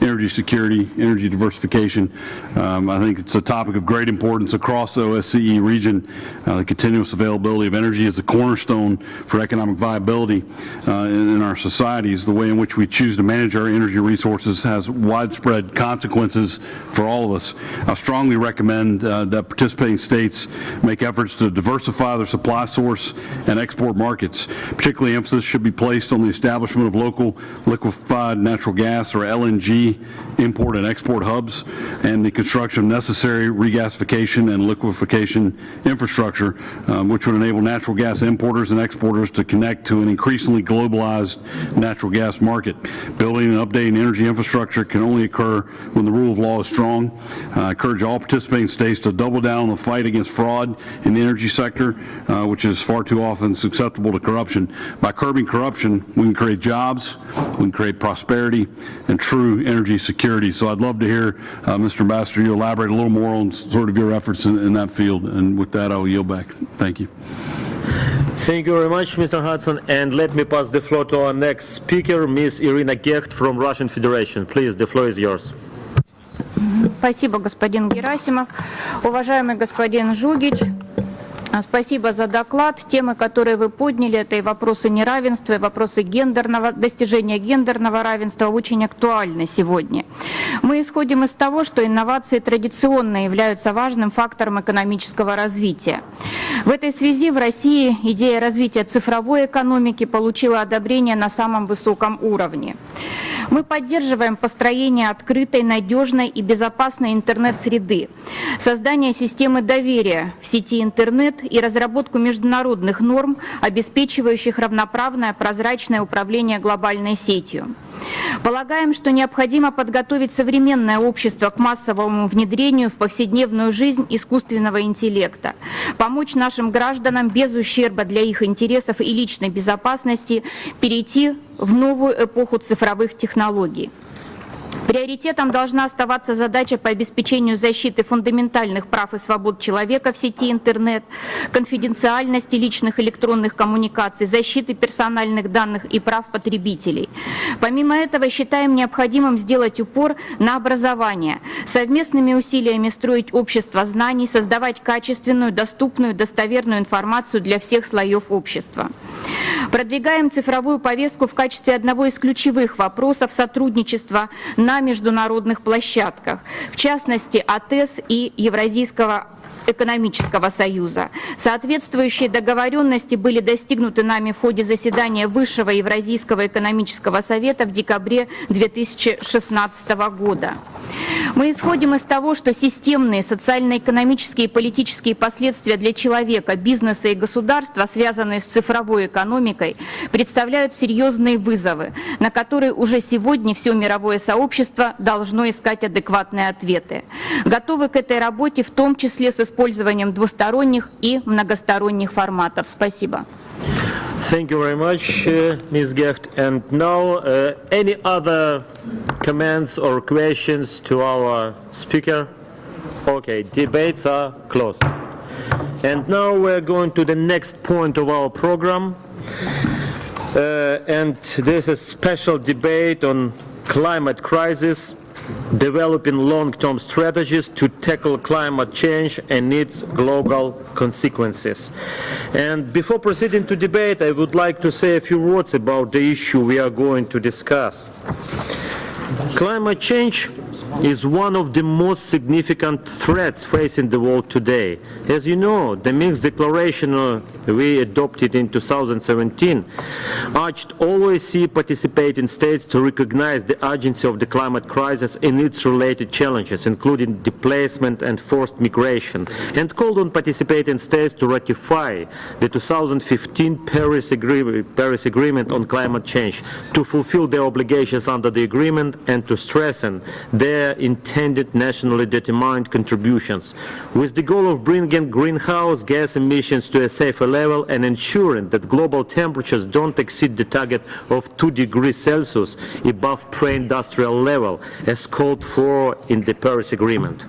energy security, energy diversification. I think it's a topic of great importance across the OSCE region. The continuous availability of energy is a cornerstone for economic viability in our societies. The way in which we choose to manage our energy resources has widespread consequences for all of us. I strongly recommend that participating states make efforts to diversify their supply source and export markets. Particularly emphasis should be placed on the establishment of local liquefied natural gas, or LNG, import and export hubs, and the construction of necessary regasification and liquefaction infrastructure, which would enable natural gas importers and exporters to connect to an increasingly globalized natural gas market. Building and updating energy infrastructure can only occur when the rule of law is strong. I encourage all participating states to double down on the fight against fraud in the energy sector, which is far too often susceptible to corruption. By curbing corruption, we can create jobs, we can create prosperity, and true energy security. So I'd love to hear, Mr. Ambassador, you elaborate a little more on sort of your efforts in that field. And with that, I'll yield back. Thank you. Thank you very much, Mr. Hudson. And let me pass the floor to our next speaker, Ms. Irina Gecht from Russian Federation. Please, the floor is yours. Спасибо, господин Герасимов. Уважаемый господин Žukić, спасибо за доклад. Темы, которые вы подняли, это и вопросы неравенства, и вопросы достижения гендерного равенства очень актуальны сегодня. Мы исходим из того, что инновации традиционно являются важным фактором экономического развития. В этой связи в России идея развития цифровой экономики получила одобрение на самом высоком уровне. Мы поддерживаем построение открытой, надежной и безопасной интернет-среды, создание системы доверия в сети интернет и разработку международных норм, обеспечивающих равноправное, прозрачное управление глобальной сетью. Полагаем, что необходимо подготовить современное общество к массовому внедрению в повседневную жизнь искусственного интеллекта, помочь нашим гражданам без ущерба для их интересов и личной безопасности перейти в новую эпоху цифровых технологий. Приоритетом должна оставаться задача по обеспечению защиты фундаментальных прав и свобод человека в сети интернет, конфиденциальности личных электронных коммуникаций, защиты персональных данных и прав потребителей. Помимо этого, считаем необходимым сделать упор на образование, совместными усилиями строить общество знаний, создавать качественную, доступную, достоверную информацию для всех слоев общества. Продвигаем цифровую повестку в качестве одного из ключевых вопросов сотрудничества на международных площадках, в частности АТЭС и Евразийского экономического союза. Соответствующие договоренности были достигнуты нами в ходе заседания Высшего Евразийского экономического совета в декабре 2016 года. Мы исходим из того, что системные социально-экономические и политические последствия для человека, бизнеса и государства, связанные с цифровой экономикой, представляют серьезные вызовы, на которые уже сегодня все мировое сообщество должно искать адекватные ответы. Готовы к этой работе, в том числе с использованием двусторонних и многосторонних форматов. Спасибо. Thank you very much, Ms. Gecht. And now, any other comments or questions to our speaker? Okay, debates are closed. And now we're going to the next point of our program. And this is a special debate on climate crisis, developing long-term strategies to tackle climate change and its global consequences. And before proceeding to debate, I would like to say a few words about the issue we are going to discuss. Climate change is one of the most significant threats facing the world today. As you know, the Minsk Declaration we adopted in 2017 urged all OSCE participating states to recognize the urgency of the climate crisis and its related challenges, including displacement and forced migration, and called on participating states to ratify the 2015 Paris Agreement on climate change, to fulfill their obligations under the agreement, and to strengthen their intended nationally determined contributions, with the goal of bringing greenhouse gas emissions to a safer level and ensuring that global temperatures don't exceed the target of 2 degrees Celsius above pre-industrial level, as called for in the Paris Agreement.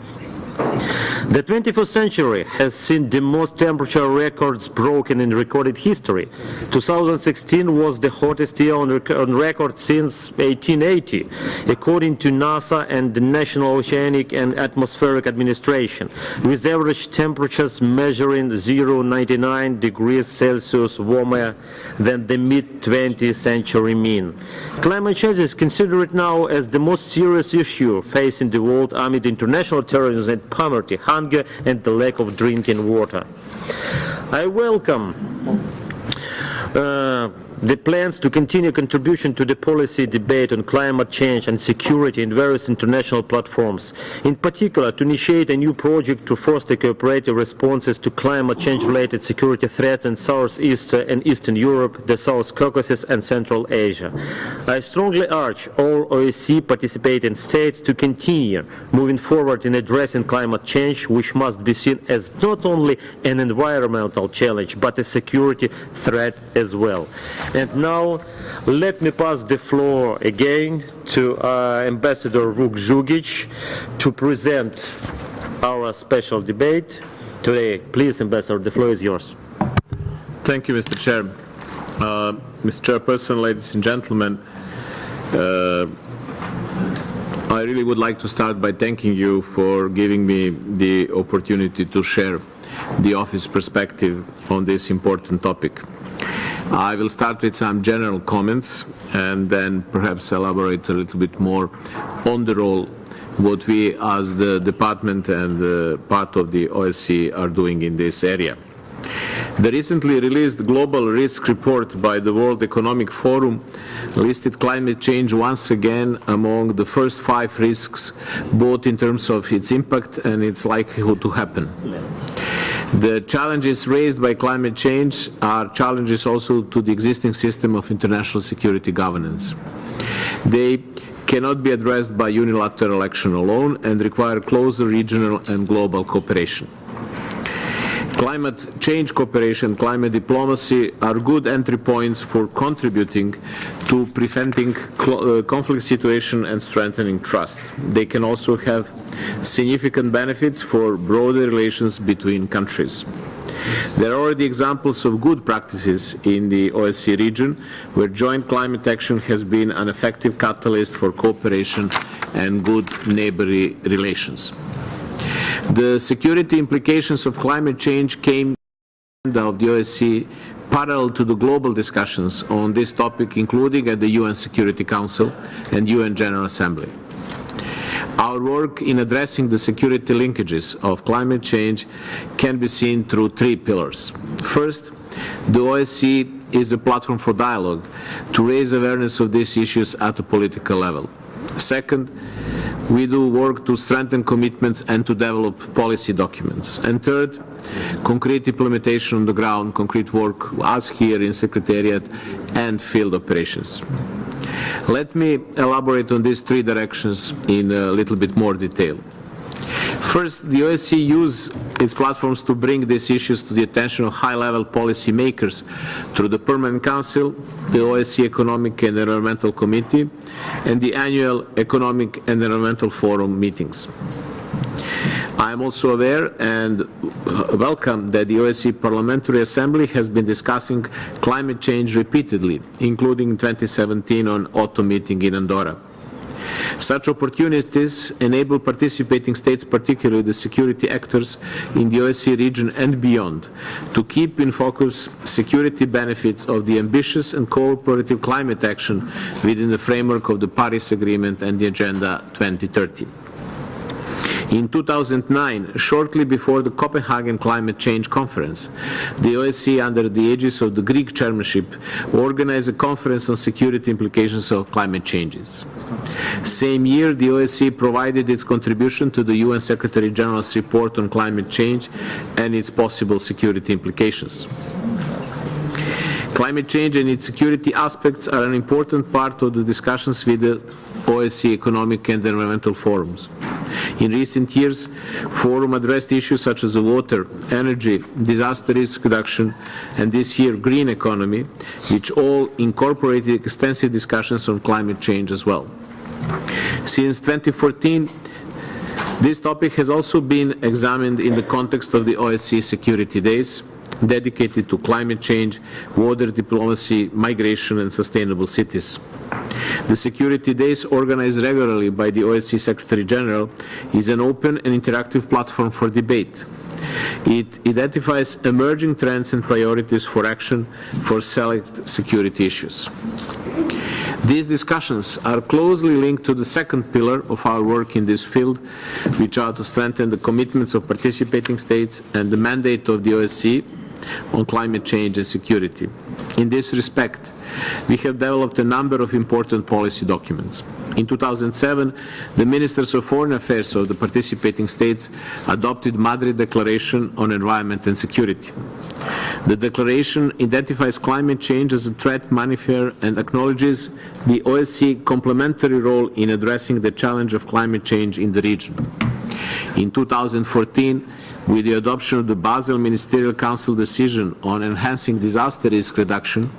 The 21st century has seen the most temperature records broken in recorded history. 2016 was the hottest year on record since 1880, according to NASA and the National Oceanic and Atmospheric Administration, with average temperatures measuring 0.99 degrees Celsius warmer than the mid-20th century mean. Climate change is considered now as the most serious issue facing the world amid international terrorism and poverty, hunger, and the lack of drinking water. I welcome the plans to continue contribution to the policy debate on climate change and security in various international platforms, in particular to initiate a new project to foster cooperative responses to climate change-related security threats in Southeast and Eastern Europe, the South Caucasus, and Central Asia. I strongly urge all OSCE participating states to continue moving forward in addressing climate change, which must be seen as not only an environmental challenge, but a security threat as well. And now, let me pass the floor again to Ambassador Vuk Žugić to present our special debate today. Please, Ambassador, the floor is yours. Thank you, Mr. Chair. Mr. Chairperson, ladies and gentlemen, I really would like to start by thanking you for giving me the opportunity to share the office perspective on this important topic. I will start with some general comments and then perhaps elaborate a little bit more on the role what we as the department and part of the OSCE are doing in this area. The recently released Global Risk Report by the World Economic Forum listed climate change once again among the first 5 risks, both in terms of its impact and its likelihood to happen. The challenges raised by climate change are challenges also to the existing system of international security governance. They cannot be addressed by unilateral action alone and require closer regional and global cooperation. Climate change cooperation, climate diplomacy are good entry points for contributing to preventing conflict situation and strengthening trust. They can also have significant benefits for broader relations between countries. There are already examples of good practices in the OSCE region where joint climate action has been an effective catalyst for cooperation and good neighborly relations. The security implications of climate change came of the OSCE parallel to the global discussions on this topic, including at the UN Security Council and UN General Assembly. Our work in addressing the security linkages of climate change can be seen through 3 pillars. First, the OSCE is a platform for dialogue to raise awareness of these issues at a political level. Second, we do work to strengthen commitments and to develop policy documents. And third, concrete implementation on the ground, concrete work, us here in Secretariat, and field operations. Let me elaborate on these three directions in a little bit more detail. First, the OSCE uses its platforms to bring these issues to the attention of high-level policy makers through the Permanent Council, the OSCE Economic and Environmental Committee, and the annual Economic and Environmental Forum meetings. I am also aware and welcome that the OSCE Parliamentary Assembly has been discussing climate change repeatedly, including in 2017 on autumn meeting in Andorra. Such opportunities enable participating states, particularly the security actors in the OSCE region and beyond, to keep in focus security benefits of the ambitious and cooperative climate action within the framework of the Paris Agreement and the Agenda 2030. In 2009, shortly before the Copenhagen Climate Change Conference, the OSCE, under the aegis of the Greek chairmanship, organized a conference on security implications of climate changes. Same year, the OSCE provided its contribution to the UN Secretary General's report on climate change and its possible security implications. Climate change and its security aspects are an important part of the discussions with the OSCE Economic and Environmental Forums. In recent years, forum addressed issues such as water, energy, disaster risk reduction, and this year green economy, which all incorporated extensive discussions on climate change as well. Since 2014, this topic has also been examined in the context of the OSCE Security Days, dedicated to climate change, water diplomacy, migration, and sustainable cities. The Security Days, organized regularly by the OSCE Secretary General, is an open and interactive platform for debate. It identifies emerging trends and priorities for action for select security issues. These discussions are closely linked to the second pillar of our work in this field, which are to strengthen the commitments of participating states and the mandate of the OSCE on climate change and security. In this respect, we have developed a number of important policy documents. In 2007, the Ministers of Foreign Affairs of the participating states adopted Madrid Declaration on Environment and Security. The declaration identifies climate change as a threat manifest and acknowledges the OSCE complementary role in addressing the challenge of climate change in the region. In 2014, with the adoption of the Basel Ministerial Council decision on enhancing disaster risk reduction,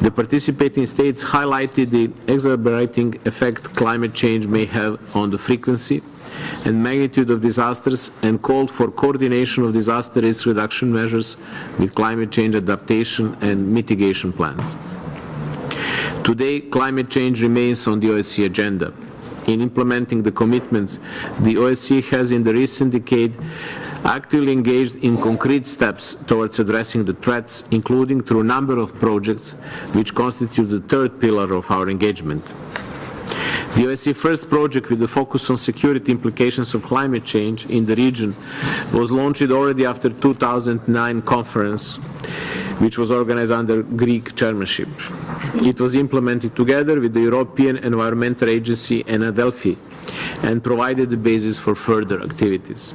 the participating states highlighted the exacerbating effect climate change may have on the frequency and magnitude of disasters and called for coordination of disaster risk reduction measures with climate change adaptation and mitigation plans. Today, climate change remains on the OSCE agenda. In implementing the commitments, the OSCE has in the recent decade actively engaged in concrete steps towards addressing the threats, including through a number of projects, which constitutes the third pillar of our engagement. The OSCE first project with the focus on security implications of climate change in the region was launched already after 2009 conference, which was organized under Greek chairmanship. It was implemented together with the European Environmental Agency and Adelphi and provided the basis for further activities.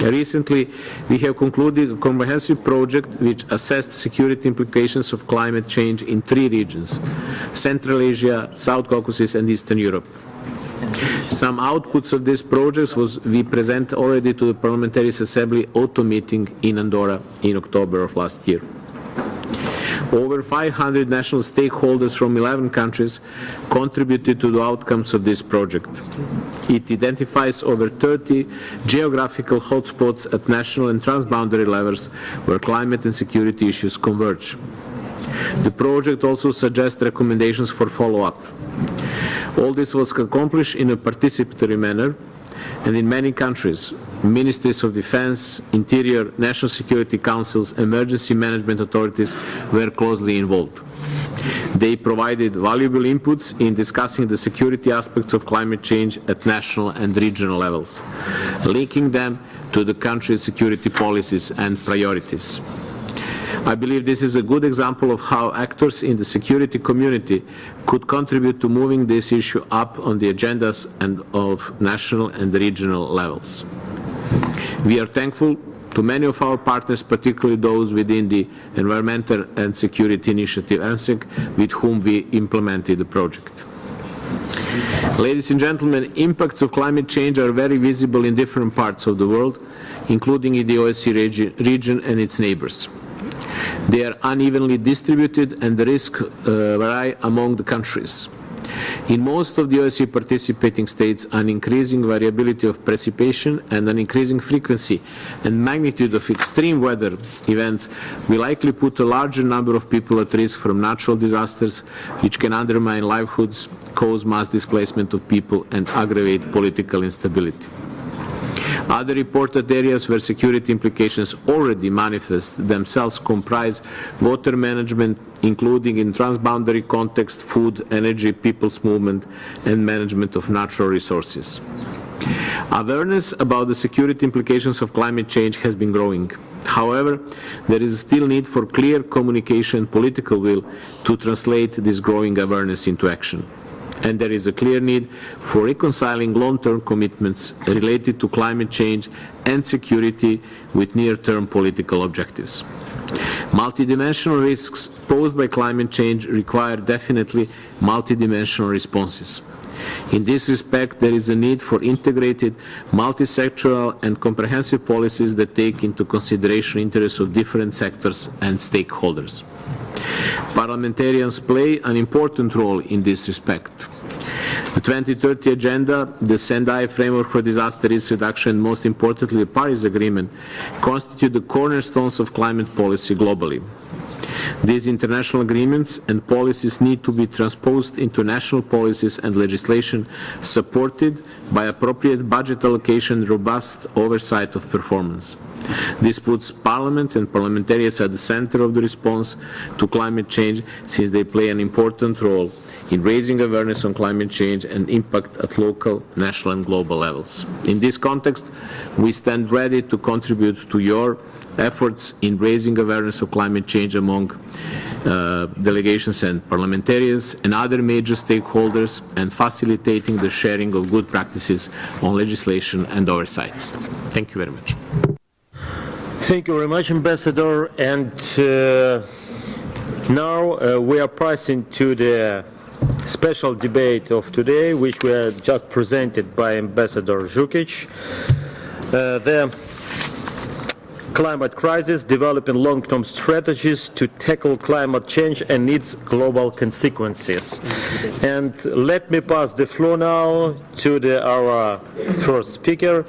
Recently, we have concluded a comprehensive project which assessed security implications of climate change in 3 regions: Central Asia, South Caucasus, and Eastern Europe. Some outputs of these projects we present already to the Parliamentary Assembly autumn meeting in Andorra in October of last year. Over 500 national stakeholders from 11 countries contributed to the outcomes of this project. It identifies over 30 geographical hotspots at national and transboundary levels where climate and security issues converge. The project also suggests recommendations for follow-up. All this was accomplished in a participatory manner, and in many countries, ministries of defense, interior, national security councils, emergency management authorities were closely involved. They provided valuable inputs in discussing the security aspects of climate change at national and regional levels, linking them to the country's security policies and priorities. I believe this is a good example of how actors in the security community could contribute to moving this issue up on the agendas and of national and regional levels. We are thankful to many of our partners, particularly those within the Environmental and Security Initiative, ENSEC, with whom we implemented the project. Ladies and gentlemen, impacts of climate change are very visible in different parts of the world, including in the OSCE region and its neighbors. They are unevenly distributed and the risks vary among the countries. In most of the OSCE participating states, an increasing variability of precipitation and an increasing frequency and magnitude of extreme weather events will likely put a larger number of people at risk from natural disasters, which can undermine livelihoods, cause mass displacement of people, and aggravate political instability. Other reported areas where security implications already manifest themselves comprise water management, including in transboundary context, food, energy, people's movement, and management of natural resources. Awareness about the security implications of climate change has been growing. However, there is still need for clear communication and political will to translate this growing awareness into action. And there is a clear need for reconciling long-term commitments related to climate change and security with near-term political objectives. Multidimensional risks posed by climate change require definitely multidimensional responses. In this respect, there is a need for integrated, multi-sectoral and comprehensive policies that take into consideration interests of different sectors and stakeholders. Parliamentarians play an important role in this respect. The 2030 Agenda, the Sendai Framework for Disaster Risk Reduction, and most importantly the Paris Agreement, constitute the cornerstones of climate policy globally. These international agreements and policies need to be transposed into national policies and legislation supported by appropriate budget allocation and robust oversight of performance. This puts parliaments and parliamentarians at the center of the response to climate change, since they play an important role in raising awareness on climate change and impact at local, national and global levels. In this context, we stand ready to contribute to your efforts in raising awareness of climate change among delegations and parliamentarians and other major stakeholders, and facilitating the sharing of good practices on legislation and oversight. Thank you very much. Thank you very much, Ambassador. And now we are passing to the special debate of today, which were just presented by Ambassador Žukić. The climate crisis, developing long-term strategies to tackle climate change and its global consequences. And let me pass the floor now to our first speaker,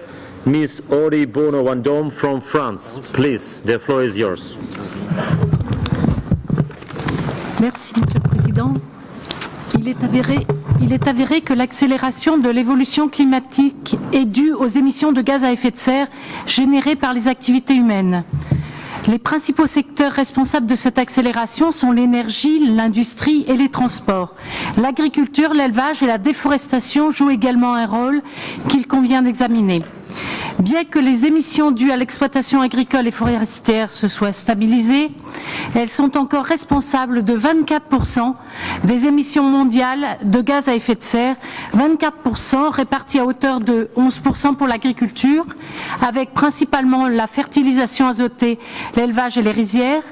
Ms. Ori Bono-Vendôme from France. Please, the floor is yours. Merci, Monsieur le Président. Il est avéré que l'accélération de l'évolution climatique est due aux émissions de gaz à effet de serre générées par les activités humaines. Les principaux secteurs responsables de cette accélération sont l'énergie, l'industrie et les transports. L'agriculture, l'élevage et la déforestation jouent également un rôle qu'il convient d'examiner. Bien que les émissions dues à l'exploitation agricole et forestière se soient stabilisées, elles sont encore responsables de 24% des émissions mondiales de gaz à effet de serre, 24% répartis à hauteur de 11% pour l'agriculture, avec principalement la fertilisation azotée, l'élevage et les rizières,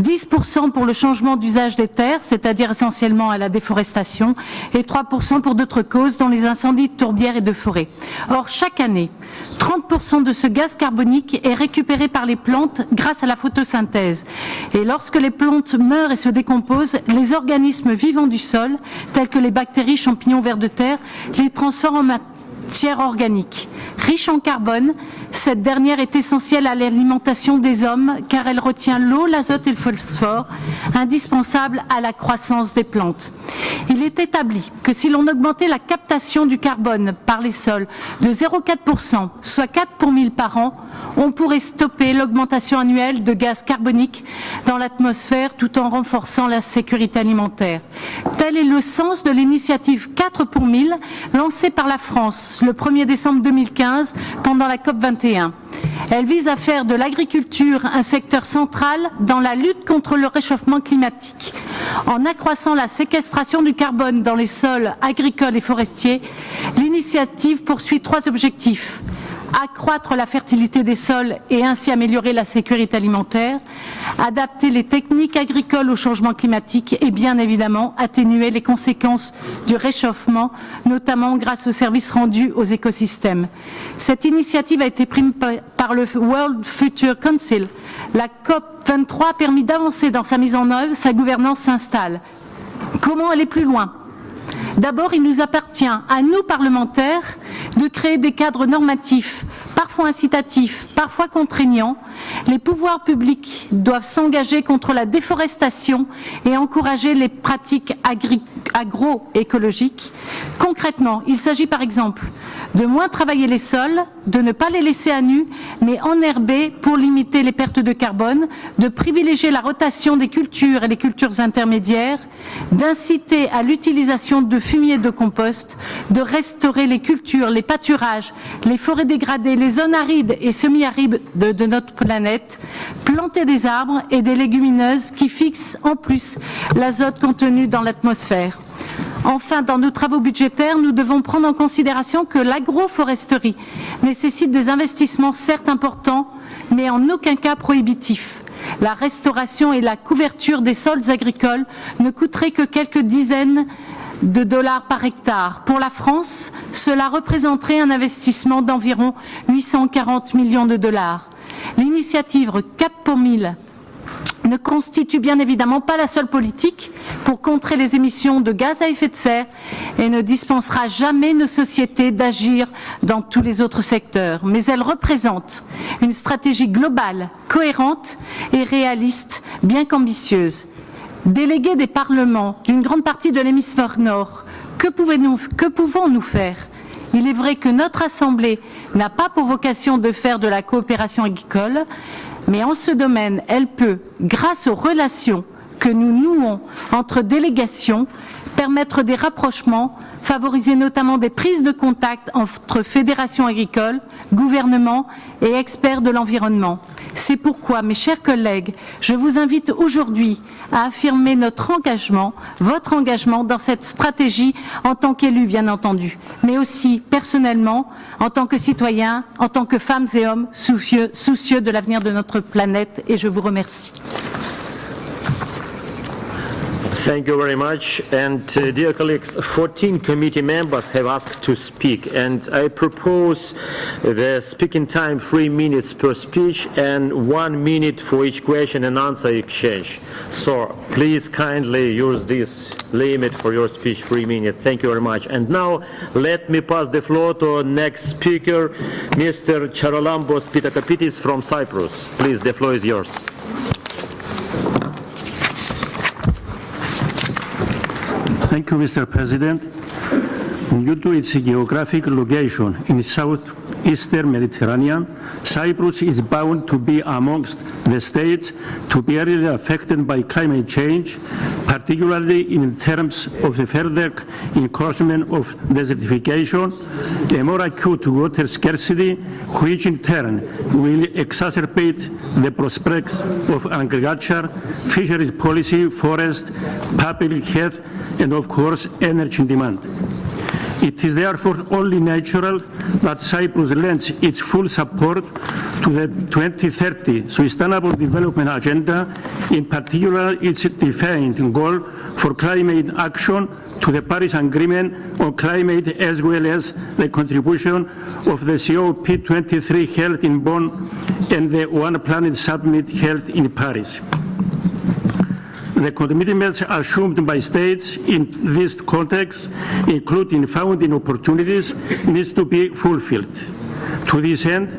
10% pour le changement d'usage des terres, c'est-à-dire essentiellement à la déforestation, et 3% pour d'autres causes, dont les incendies de tourbières et de forêts. Or, chaque année, 30% de ce gaz carbonique est récupéré par les plantes grâce à la photosynthèse. Et lorsque les plantes meurent et se décomposent, les organismes vivants du sol, tels que les bactéries, champignons, vers de terre, les transforment en matière organique. Riche en carbone, cette dernière est essentielle à l'alimentation des hommes car elle retient l'eau, l'azote et le phosphore, indispensables à la croissance des plantes. Il est établi que si l'on augmentait la captation du carbone par les sols de 0,4%, soit 4 pour 1000 par an, on pourrait stopper l'augmentation annuelle de gaz carbonique dans l'atmosphère tout en renforçant la sécurité alimentaire. Tel est le sens de l'initiative 4 pour 1000 lancée par la France le 1er décembre 2015 pendant la COP21. Elle vise à faire de l'agriculture un secteur central dans la lutte contre le réchauffement climatique. En accroissant la séquestration du carbone dans les sols agricoles et forestiers, l'initiative poursuit 3 objectifs. Accroître la fertilité des sols et ainsi améliorer la sécurité alimentaire, adapter les techniques agricoles au changement climatique et bien évidemment atténuer les conséquences du réchauffement, notamment grâce aux services rendus aux écosystèmes. Cette initiative a été prise par le World Future Council. La COP23 a permis d'avancer dans sa mise en œuvre, sa gouvernance s'installe. Comment aller plus loin ? D'abord, il nous appartient, à nous parlementaires, de créer des cadres normatifs, parfois incitatifs, parfois contraignants. Les pouvoirs publics doivent s'engager contre la déforestation et encourager les pratiques agroécologiques. Concrètement, il s'agit par exemple de moins travailler les sols, de ne pas les laisser à nu, mais enherber pour limiter les pertes de carbone, de privilégier la rotation des cultures et les cultures intermédiaires, d'inciter à l'utilisation de fumier de compost, de restaurer les cultures, les pâturages, les forêts dégradées, les zones arides et semi-arides de notre planète, planter des arbres et des légumineuses qui fixent en plus l'azote contenu dans l'atmosphère. Enfin, dans nos travaux budgétaires, nous devons prendre en considération que l'agroforesterie nécessite des investissements certes importants, mais en aucun cas prohibitifs. La restauration et la couverture des sols agricoles ne coûteraient que quelques dizaines de dollars par hectare. Pour la France, cela représenterait un investissement d'environ 840 millions de dollars. L'initiative 4 pour 1000 ne constitue bien évidemment pas la seule politique pour contrer les émissions de gaz à effet de serre et ne dispensera jamais nos sociétés d'agir dans tous les autres secteurs. Mais elle représente une stratégie globale, cohérente et réaliste, bien qu'ambitieuse. Délégués des parlements d'une grande partie de l'hémisphère nord, que pouvons-nous faire ? Il est vrai que notre Assemblée n'a pas pour vocation de faire de la coopération agricole, mais en ce domaine, elle peut, grâce aux relations que nous nouons entre délégations, permettre des rapprochements, favoriser notamment des prises de contact entre fédérations agricoles, gouvernements et experts de l'environnement. C'est pourquoi, mes chers collègues, je vous invite aujourd'hui à affirmer notre engagement, votre engagement dans cette stratégie en tant qu'élus, bien entendu, mais aussi personnellement, en tant que citoyens, en tant que femmes et hommes soucieux de l'avenir de notre planète. Et je vous remercie. Thank you very much. And dear colleagues, 14 committee members have asked to speak, and I propose the speaking time 3 minutes per speech and 1 minute for each question and answer exchange. So please kindly use this limit for your speech, 3 minutes. Thank you very much. And now let me pass the floor to our next speaker, Mr. Charalambos Pitakapitis from Cyprus. Please, the floor is yours. Thank you, Mr. President. Due to its geographic location in the southeastern Mediterranean, Cyprus is bound to be amongst the states to be really affected by climate change, particularly in terms of the further encroachment of desertification, a more acute water scarcity, which in turn will exacerbate the prospects of agriculture, fisheries policy, forest, public health, and of course energy demand. It is therefore only natural that Cyprus lends its full support to the 2030 Sustainable Development Agenda, in particular its defined goal for climate action to the Paris Agreement on climate, as well as the contribution of the COP23 held in Bonn and the One Planet Summit held in Paris. The commitments assumed by states in this context, including funding opportunities, needs to be fulfilled. To this end,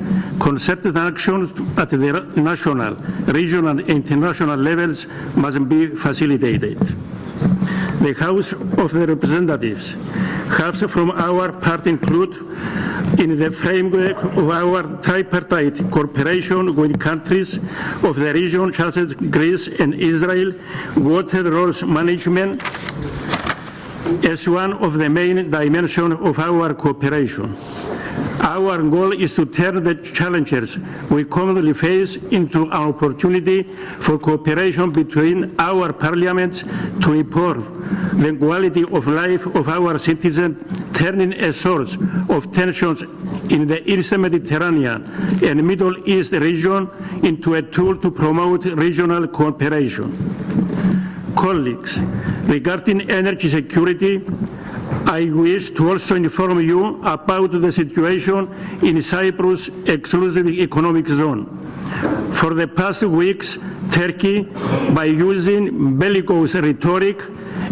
concerted actions at the national, regional, and international levels must be facilitated. The House of the Representatives has from our part include, in the framework of our tripartite cooperation with countries of the region such as Greece and Israel, water resource management as one of the main dimensions of our cooperation. Our goal is to turn the challenges we commonly face into an opportunity for cooperation between our parliaments to improve the quality of life of our citizens, turning a source of tensions in the Eastern Mediterranean and Middle East region into a tool to promote regional cooperation. Colleagues, regarding energy security, I wish to also inform you about the situation in Cyprus' exclusive economic zone. For the past weeks, Turkey, by using bellicose rhetoric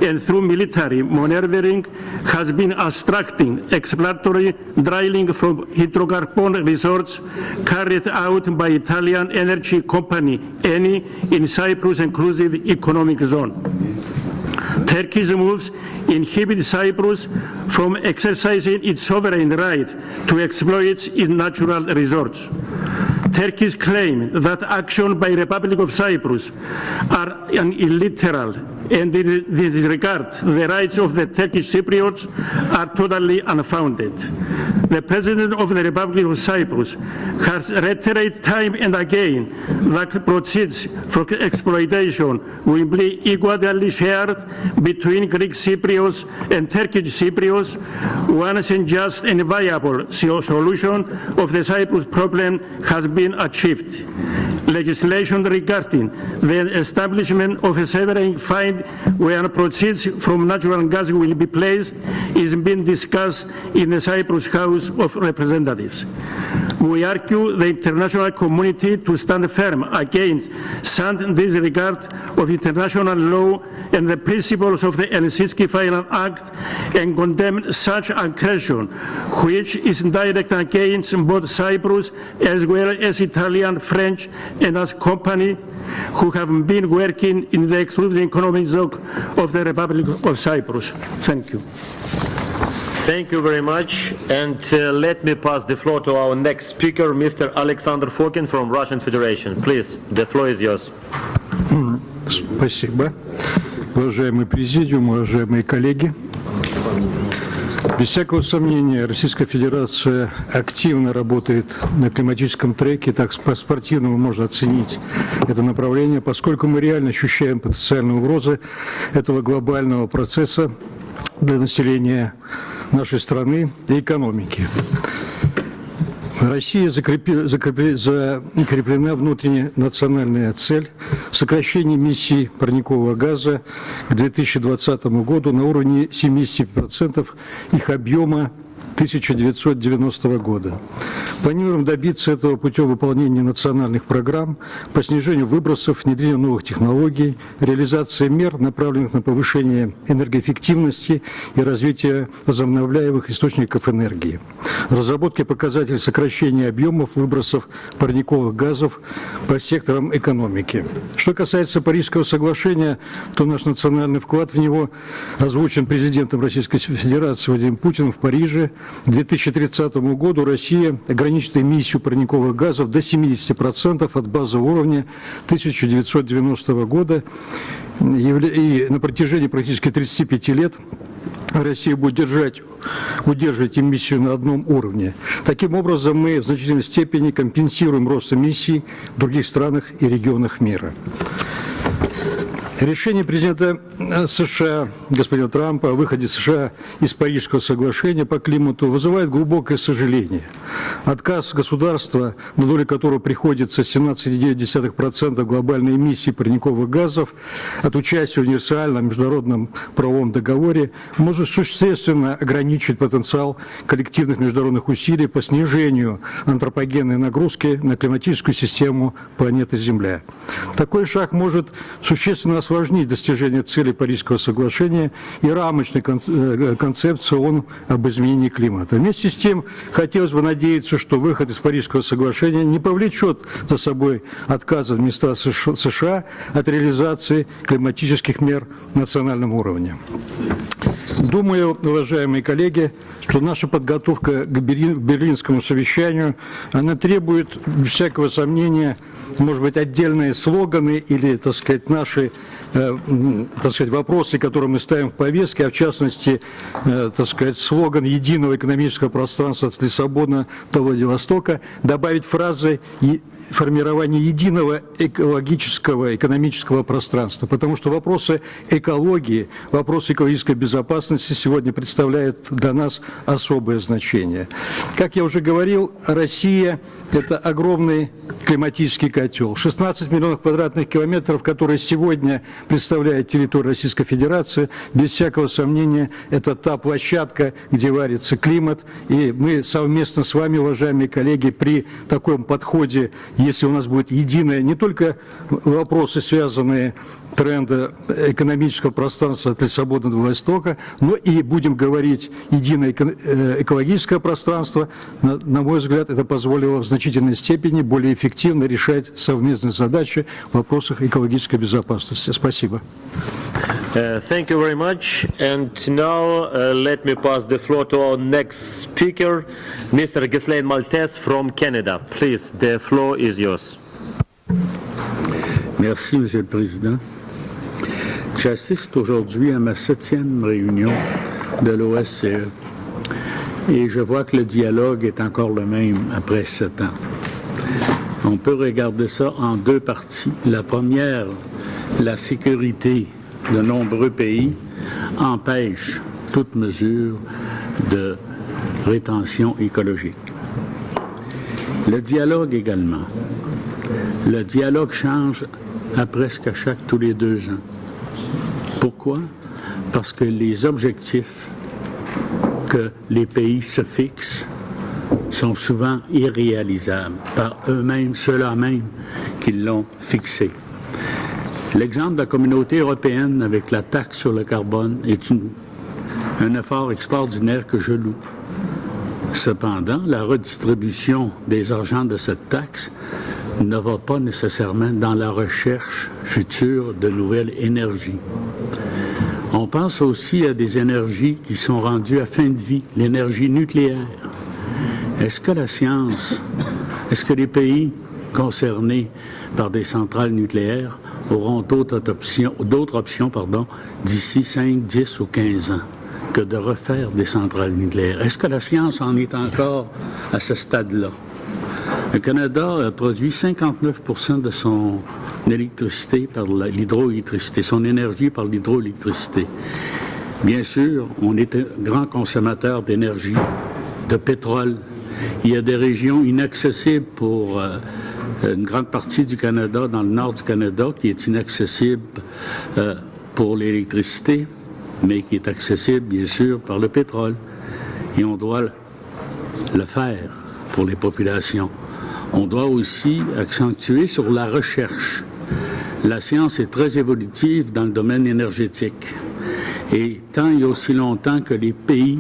and through military maneuvering, has been obstructing exploratory drilling from hydrocarbon resources carried out by Italian energy company Eni in Cyprus' exclusive economic zone. Turkey's moves inhibit Cyprus from exercising its sovereign right to exploit its natural resources. Turkey's claim that action by Republic of Cyprus are illiberal and disregard the rights of the Turkish Cypriots are totally unfounded. The President of the Republic of Cyprus has reiterated time and again that proceeds from exploitation will be equally shared between Greek Cypriots and Turkish Cypriots once a just and viable solution of the Cyprus problem has been achieved. Legislation regarding the establishment of a sovereign fund where proceeds from natural gas will be placed is being discussed in the Cyprus House of Representatives. We argue the international community to stand firm against sound disregard of international law and the principles of the Helsinki Final Act and condemn such aggression, which is direct against both Cyprus as well as Italian, French, and as company who have been working in the exclusive economic zone of the Republic of Cyprus. Thank you. Thank you very much. And let me pass the floor to our next speaker, Mr. Alexander Fokin from Russian Federation. Please, the floor is yours. Спасибо. Уважаемый президиум, уважаемые коллеги, без всякого сомнения, Российская Федерация активно работает на климатическом треке, так по-спортивному можно оценить это направление, поскольку мы реально ощущаем потенциальные угрозы этого глобального процесса для населения нашей страны и экономики. Россия закреплена внутренняя национальная цель сокращения эмиссий парникового газа к 2020 году на уровне 70% их объема 1990 года. Планируем добиться этого путем выполнения национальных программ по снижению выбросов, внедрению новых технологий, реализации мер, направленных на повышение энергоэффективности и развитие возобновляемых источников энергии, разработки показателей сокращения объемов выбросов парниковых газов по секторам экономики. Что касается Парижского соглашения, то наш национальный вклад в него озвучен президентом Российской Федерации Владимиром Путиным в Париже. К 2030 году Россия ограничит эмиссию парниковых газов до 70% от базового уровня 1990 года. И на протяжении практически 35 лет Россия будет удерживать эмиссию на одном уровне. Таким образом, мы в значительной степени компенсируем рост эмиссий в других странах и регионах мира. Решение президента США, господина Трампа, о выходе США из Парижского соглашения по климату вызывает глубокое сожаление. Отказ государства, на долю которого приходится 17,9% глобальной эмиссии парниковых газов от участия в универсальном международном правовом договоре, может существенно ограничить потенциал коллективных международных усилий по снижению антропогенной нагрузки на климатическую систему планеты Земля. Такой шаг может существенно осложнить достижение целей Парижского соглашения и рамочной концепции ООН об изменении климата. Вместе с тем, хотелось бы надеяться, что выход из Парижского соглашения не повлечет за собой отказ администрации США от реализации климатических мер на национальном уровне. Думаю, уважаемые коллеги, что наша подготовка к Берлинскому совещанию, она требует, без всякого сомнения, может быть, отдельные слоганы или, так сказать, наши вопросы, которые мы ставим в повестке, а в частности, так сказать, слоган единого экономического пространства от Лиссабона до Владивостока, добавить фразы формирование единого экологического, экономического пространства, потому что вопросы экологии, вопросы экологической безопасности сегодня представляют для нас особое значение. Как я уже говорил, Россия – это огромный климатический котел. 16 миллионов квадратных километров, которые сегодня представляет территория Российской Федерации, без всякого сомнения, это та площадка, где варится климат, и мы совместно с вами, уважаемые коллеги, при таком подходе, если у нас будет единое, не только вопросы, связанные тренда экономического пространства от Лиссабона до Востока, но и будем говорить единое экологическое пространство. На мой взгляд, это позволило в значительной степени более эффективно решать совместные задачи в вопросах экологической безопасности. Спасибо. Thank you very much. And now let me pass the floor to our next speaker, Mr. Ghislain Maltese from Canada. Please, the floor is yours. Merci, Monsieur le Président. J'assiste aujourd'hui à ma 7e réunion de l'OSCE et je vois que le dialogue est encore le même après 7 ans. On peut regarder ça en deux parties. La première, la sécurité de nombreux pays empêche toute mesure de rétention écologique. Le dialogue également. Le dialogue change à presque tous les 2 ans. Pourquoi? Parce que les objectifs que les pays se fixent sont souvent irréalisables par eux-mêmes, ceux-là même qui l'ont fixé. L'exemple de la communauté européenne avec la taxe sur le carbone est un effort extraordinaire que je loue. Cependant, la redistribution des argents de cette taxe ne va pas nécessairement dans la recherche future de nouvelles énergies. On pense aussi à des énergies qui sont rendues à fin de vie, l'énergie nucléaire. Est-ce que la science, est-ce que les pays concernés par des centrales nucléaires auront d'autres options d'ici 5, 10 ou 15 ans que de refaire des centrales nucléaires? Est-ce que la science en est encore à ce stade-là? Le Canada produit 59% de son électricité par l'hydroélectricité, son énergie par l'hydroélectricité. Bien sûr, on est un grand consommateur d'énergie, de pétrole. Il y a des régions inaccessibles pour une grande partie du Canada, dans le nord du Canada, qui est inaccessible pour l'électricité, mais qui est accessible, bien sûr, par le pétrole. Et on doit le faire pour les populations. On doit aussi accentuer sur la recherche. La science est très évolutive dans le domaine énergétique. Et tant et aussi longtemps que les pays,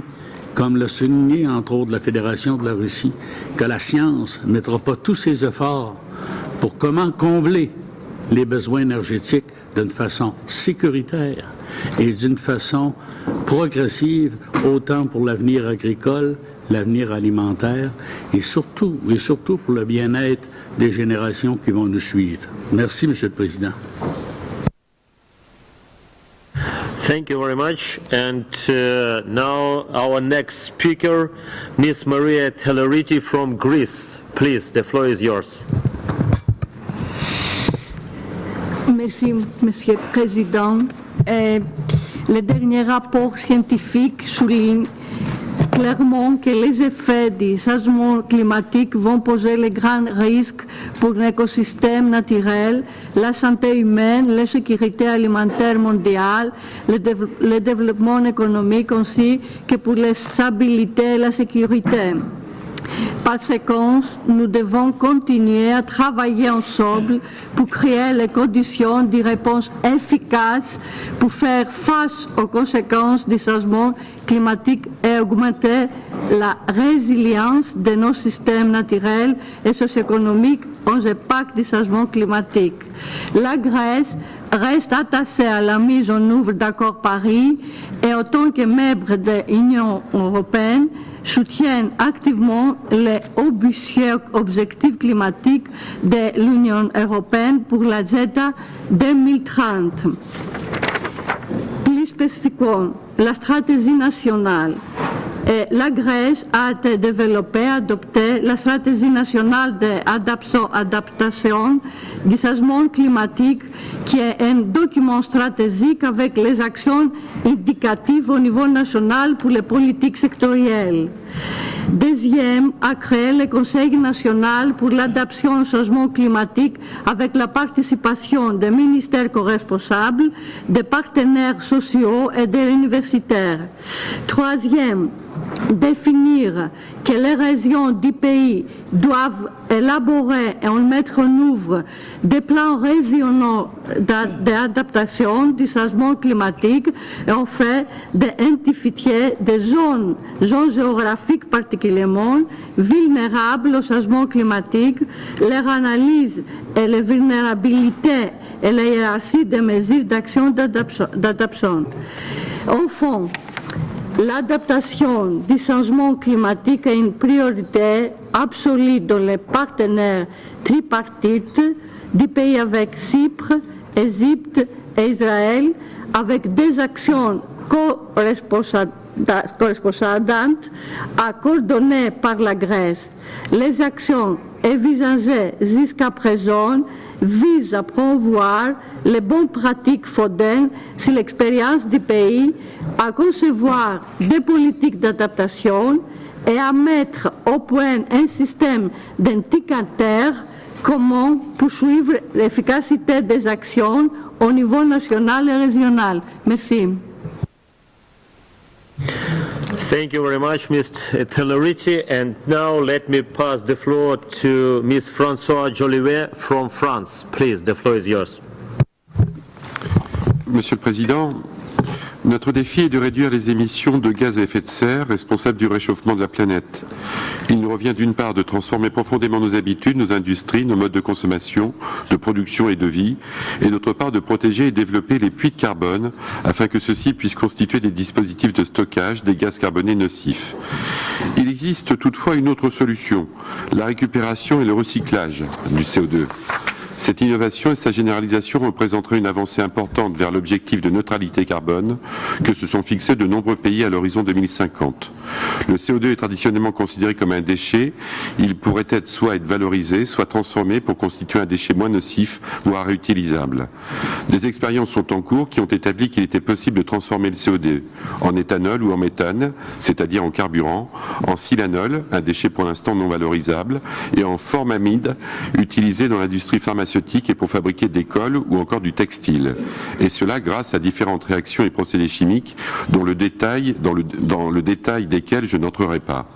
comme l'a souligné entre autres la Fédération de la Russie, que la science ne mettra pas tous ses efforts pour comment combler les besoins énergétiques d'une façon sécuritaire et d'une façon progressive, autant pour l'avenir agricole, l'avenir alimentaire et surtout pour le bien-être des générations qui vont nous suivre. Merci, Monsieur le Président. Thank you very much. And now our next speaker, Ms. Maria Teleriti from Greece. Please, the floor is yours. Merci, Monsieur le Président. Le dernier rapport scientifique souligne clairement que les effets du changement climatique vont poser les grands risques pour l'écosystème naturel, la santé humaine, la sécurité alimentaire mondiale, le développement économique ainsi que pour la stabilité et la sécurité. Par conséquent, nous devons continuer à travailler ensemble pour créer les conditions de réponse efficaces pour faire face aux conséquences du changement climatique et augmenter la résilience de nos systèmes naturels et socio-économiques aux impacts du changement climatique. La Grèce reste attachée à la mise en œuvre d'accords Paris et en tant que membre de l'Union européenne soutient activement les ambitieux objectifs climatiques de l'Union européenne pour l'agenda 2030. Plus spécifiquement, la stratégie nationale. La Grèce a été développée, adoptée la stratégie nationale d'adaptation du changement climatique qui est un document stratégique avec les actions indicatives au niveau national pour les politiques sectorielles. Deuxième, a créé le Conseil national pour l'adaptation au changement climatique avec la participation des ministères co-responsables, des partenaires sociaux et des universitaires. Troisième, définir que les régions du pays doivent élaborer et mettre en œuvre des plans régionaux d'adaptation du changement climatique et en fait d'identifier des zones géographiques particulièrement vulnérables au changement climatique, leur analyse et les vulnérabilités et la hiérarchie des mesures d'action d'adaptation. Enfin, l'adaptation du changement climatique est une priorité absolue dans les partenaires tripartites du pays avec Chypre, Égypte et Israël, avec des actions correspondantes à coordonner par la Grèce. Les actions envisagées jusqu'à présent visent à promouvoir les bonnes pratiques fondées sur l'expérience du pays, à concevoir des politiques d'adaptation et à mettre au point un système d'indicateurs communs pour suivre l'efficacité des actions au niveau national et régional. Merci. Thank you very much, Mr. Teleriti. And now let me pass the floor to Ms. Françoise Jolivet from France. Please, the floor is yours. Monsieur le Président, notre défi est de réduire les émissions de gaz à effet de serre responsables du réchauffement de la planète. Il nous revient d'une part de transformer profondément nos habitudes, nos industries, nos modes de consommation, de production et de vie, et d'autre part de protéger et développer les puits de carbone afin que ceux-ci puissent constituer des dispositifs de stockage des gaz carbonés nocifs. Il existe toutefois une autre solution, la récupération et le recyclage du CO2. Cette innovation et sa généralisation représenteraient une avancée importante vers l'objectif de neutralité carbone que se sont fixés de nombreux pays à l'horizon 2050. Le CO2 est traditionnellement considéré comme un déchet. Il pourrait soit être valorisé, soit transformé pour constituer un déchet moins nocif, voire réutilisable. Des expériences sont en cours qui ont établi qu'il était possible de transformer le CO2 en éthanol ou en méthane, c'est-à-dire en carburant, en silanol, un déchet pour l'instant non valorisable, et en formamide, utilisé dans l'industrie pharmaceutique et pour fabriquer des colles ou encore du textile. Et cela grâce à différentes réactions et procédés chimiques dans le détail desquels je n'entrerai pas.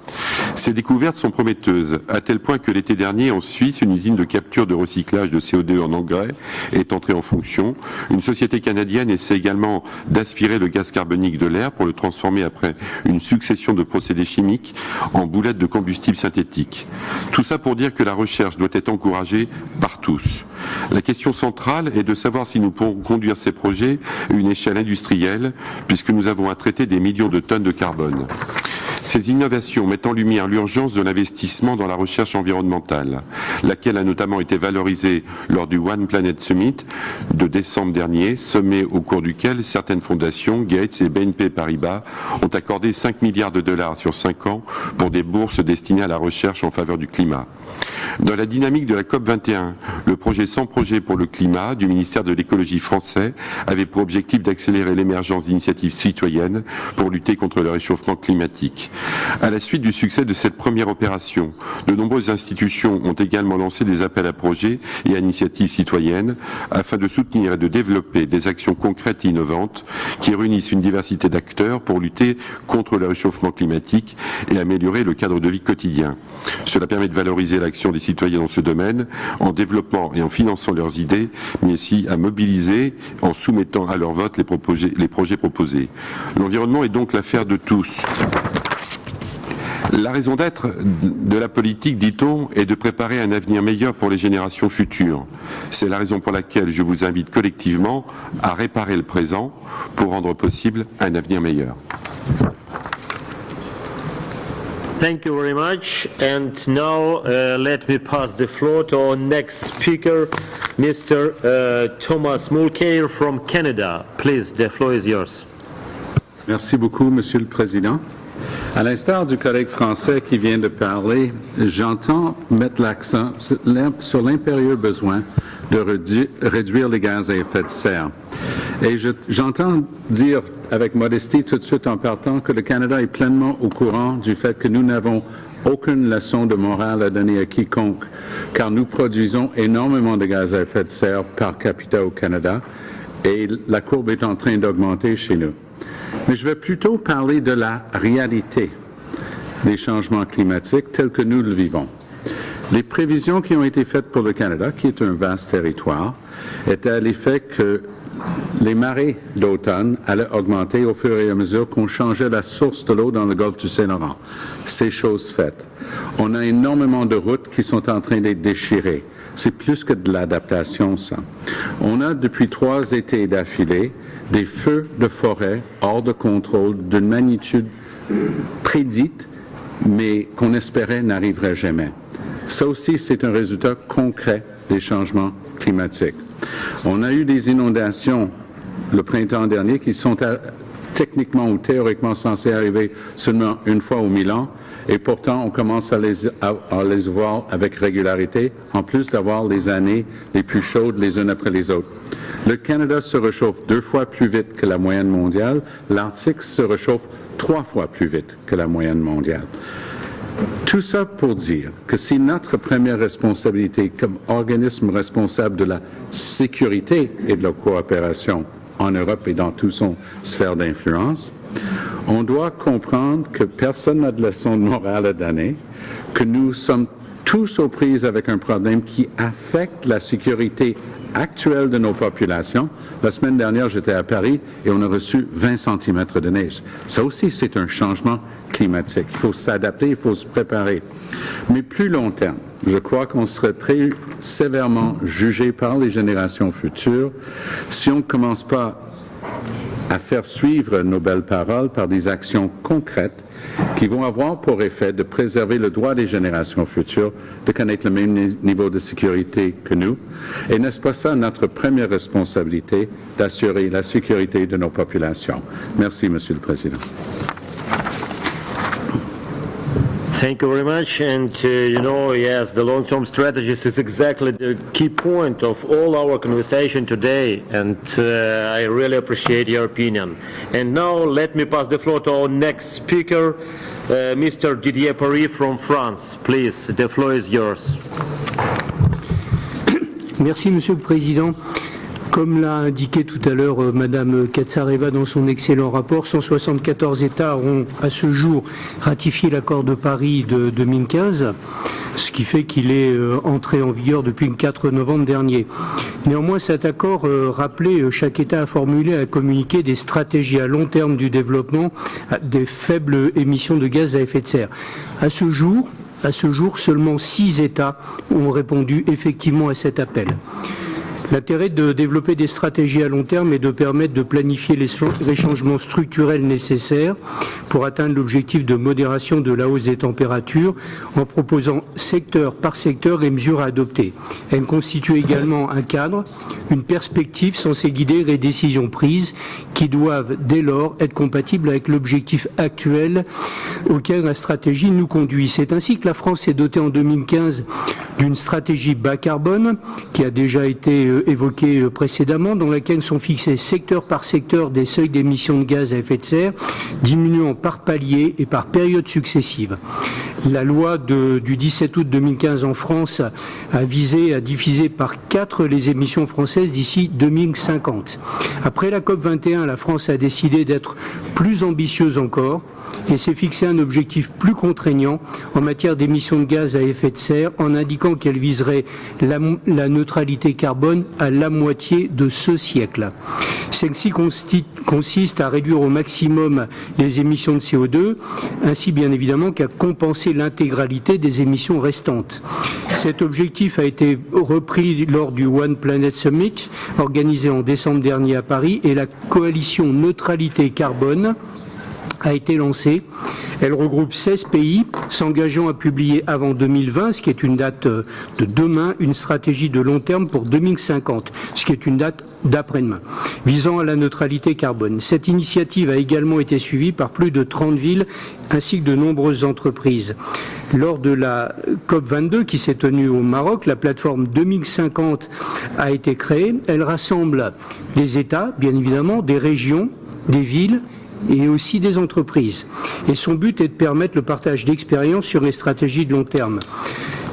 Ces découvertes sont prometteuses, à tel point que l'été dernier, en Suisse, une usine de capture de recyclage de CO2 en engrais est entrée en fonction. Une société canadienne essaie également d'aspirer le gaz carbonique de l'air pour le transformer après une succession de procédés chimiques en boulettes de combustible synthétique. Tout ça pour dire que la recherche doit être encouragée par tous. La question centrale est de savoir si nous pourrons conduire ces projets à une échelle industrielle, puisque nous avons à traiter des millions de tonnes de carbone. Ces innovations mettent en lumière l'urgence de l'investissement dans la recherche environnementale, laquelle a notamment été valorisée lors du One Planet Summit de décembre dernier, sommet au cours duquel certaines fondations, Gates et BNP Paribas, ont accordé 5 milliards de dollars sur 5 ans pour des bourses destinées à la recherche en faveur du climat. Dans la dynamique de la COP21, Le projet 100 projets pour le climat du ministère de l'écologie français avait pour objectif d'accélérer l'émergence d'initiatives citoyennes pour lutter contre le réchauffement climatique. À la suite du succès de cette première opération, de nombreuses institutions ont également lancé des appels à projets et à initiatives citoyennes afin de soutenir et de développer des actions concrètes et innovantes qui réunissent une diversité d'acteurs pour lutter contre le réchauffement climatique et améliorer le cadre de vie quotidien. Cela permet de valoriser l'action des citoyens dans ce domaine en développant et en finançant leurs idées, mais aussi à mobiliser en soumettant à leur vote les projets proposés. L'environnement est donc l'affaire de tous. La raison d'être de la politique, dit-on, est de préparer un avenir meilleur pour les générations futures. C'est la raison pour laquelle je vous invite collectivement à réparer le présent pour rendre possible un avenir meilleur. Thank you very much. And now let me pass the floor to our next speaker, Mr. Thomas Mulcair from Canada. Please, the floor is yours. Merci beaucoup, Monsieur le Président. À l'instar du collègue français qui vient de parler, j'entends mettre l'accent sur l'impérieux besoin de réduire les gaz à effet de serre. Et j'entends dire avec modestie tout de suite en partant que le Canada est pleinement au courant du fait que nous n'avons aucune leçon de morale à donner à quiconque, car nous produisons énormément de gaz à effet de serre par capita au Canada et la courbe est en train d'augmenter chez nous. Mais je vais plutôt parler de la réalité des changements climatiques tels que nous le vivons. Les prévisions qui ont été faites pour le Canada, qui est un vaste territoire, étaient à l'effet que les marées d'automne allaient augmenter au fur et à mesure qu'on changeait la source de l'eau dans le golfe du Saint-Laurent. C'est chose faite. On a énormément de routes qui sont en train d'être déchirées. C'est plus que de l'adaptation, ça. On a depuis 3 étés d'affilée des feux de forêt hors de contrôle d'une magnitude prédite, mais qu'on espérait n'arriverait jamais. Ça aussi, c'est un résultat concret des changements climatiques. On a eu des inondations le printemps dernier qui sont techniquement ou théoriquement censées arriver seulement une fois aux 1000 ans, et pourtant on commence à les voir avec régularité, en plus d'avoir les années les plus chaudes les unes après les autres. Le Canada se réchauffe 2 fois plus vite que la moyenne mondiale, l'Arctique se réchauffe 3 fois plus vite que la moyenne mondiale. Tout ça pour dire que c'est notre première responsabilité comme organisme responsable de la sécurité et de la coopération en Europe et dans toute son sphère d'influence. On doit comprendre que personne n'a de leçon de morale à donner, que nous sommes tous aux prises avec un problème qui affecte la sécurité actuelle de nos populations. La semaine dernière, j'étais à Paris et on a reçu 20 cm de neige. Ça aussi, c'est un changement climatique. Il faut s'adapter, il faut se préparer. Mais plus long terme, je crois qu'on serait très sévèrement jugé par les générations futures si on ne commence pas à faire suivre nos belles paroles par des actions concrètes qui vont avoir pour effet de préserver le droit des générations futures de connaître le même niveau de sécurité que nous. Et n'est-ce pas ça notre première responsabilité, d'assurer la sécurité de nos populations? Merci, Monsieur le Président. Thank you very much. And, you know, yes, the long-term strategies is exactly the key point of all our conversation today. And I really appreciate your opinion. And now let me pass the floor to our next speaker, Mr. Didier Paris from France. Please, the floor is yours. Merci, Monsieur le Président. Comme l'a indiqué tout à l'heure Madame Katsareva dans son excellent rapport, 174 États ont à ce jour ratifié l'accord de Paris de 2015, ce qui fait qu'il est entré en vigueur depuis le 4 novembre dernier. Néanmoins, cet accord rappelait chaque État à formuler, à communiquer des stratégies à long terme du développement des faibles émissions de gaz à effet de serre. À ce jour, seulement 6 États ont répondu effectivement à cet appel. L'intérêt de développer des stratégies à long terme est de permettre de planifier les changements structurels nécessaires pour atteindre l'objectif de modération de la hausse des températures en proposant secteur par secteur les mesures à adopter. Elle constitue également un cadre, une perspective censée guider les décisions prises qui doivent dès lors être compatibles avec l'objectif actuel auquel la stratégie nous conduit. C'est ainsi que la France s'est dotée en 2015 d'une stratégie bas carbone qui a déjà été évoquée précédemment, dans laquelle sont fixés secteur par secteur des seuils d'émissions de gaz à effet de serre, diminuant par palier et par période successive. La loi du 17 août 2015 en France a visé à diviser par 4 les émissions françaises d'ici 2050. Après la COP21, la France a décidé d'être plus ambitieuse encore et s'est fixé un objectif plus contraignant en matière d'émissions de gaz à effet de serre en indiquant qu'elle viserait la neutralité carbone à la moitié de ce siècle. Celle-ci consiste à réduire au maximum les émissions de CO2, ainsi bien évidemment qu'à compenser l'intégralité des émissions restantes. Cet objectif a été repris lors du One Planet Summit organisé en décembre dernier à Paris et la coalition neutralité carbone a été lancée. Elle regroupe 16 pays s'engageant à publier avant 2020, ce qui est une date de demain, une stratégie de long terme pour 2050, ce qui est une date d'après-demain, visant à la neutralité carbone. Cette initiative a également été suivie par plus de 30 villes ainsi que de nombreuses entreprises. Lors de la COP22 qui s'est tenue au Maroc, la plateforme 2050 a été créée. Elle rassemble des États, bien évidemment, des régions, des villes, et aussi des entreprises. Et son but est de permettre le partage d'expériences sur les stratégies de long terme.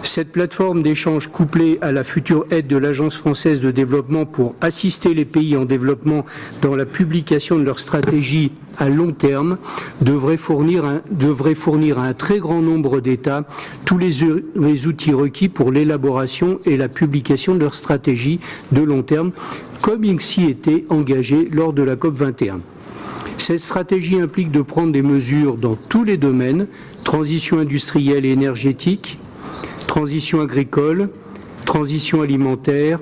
Cette plateforme d'échange couplée à la future aide de l'Agence française de développement pour assister les pays en développement dans la publication de leurs stratégies à long terme devrait fournir à un très grand nombre d'États tous les outils requis pour l'élaboration et la publication de leurs stratégies de long terme, comme il s'y était engagé lors de la COP21. Cette stratégie implique de prendre des mesures dans tous les domaines, transition industrielle et énergétique, transition agricole, transition alimentaire,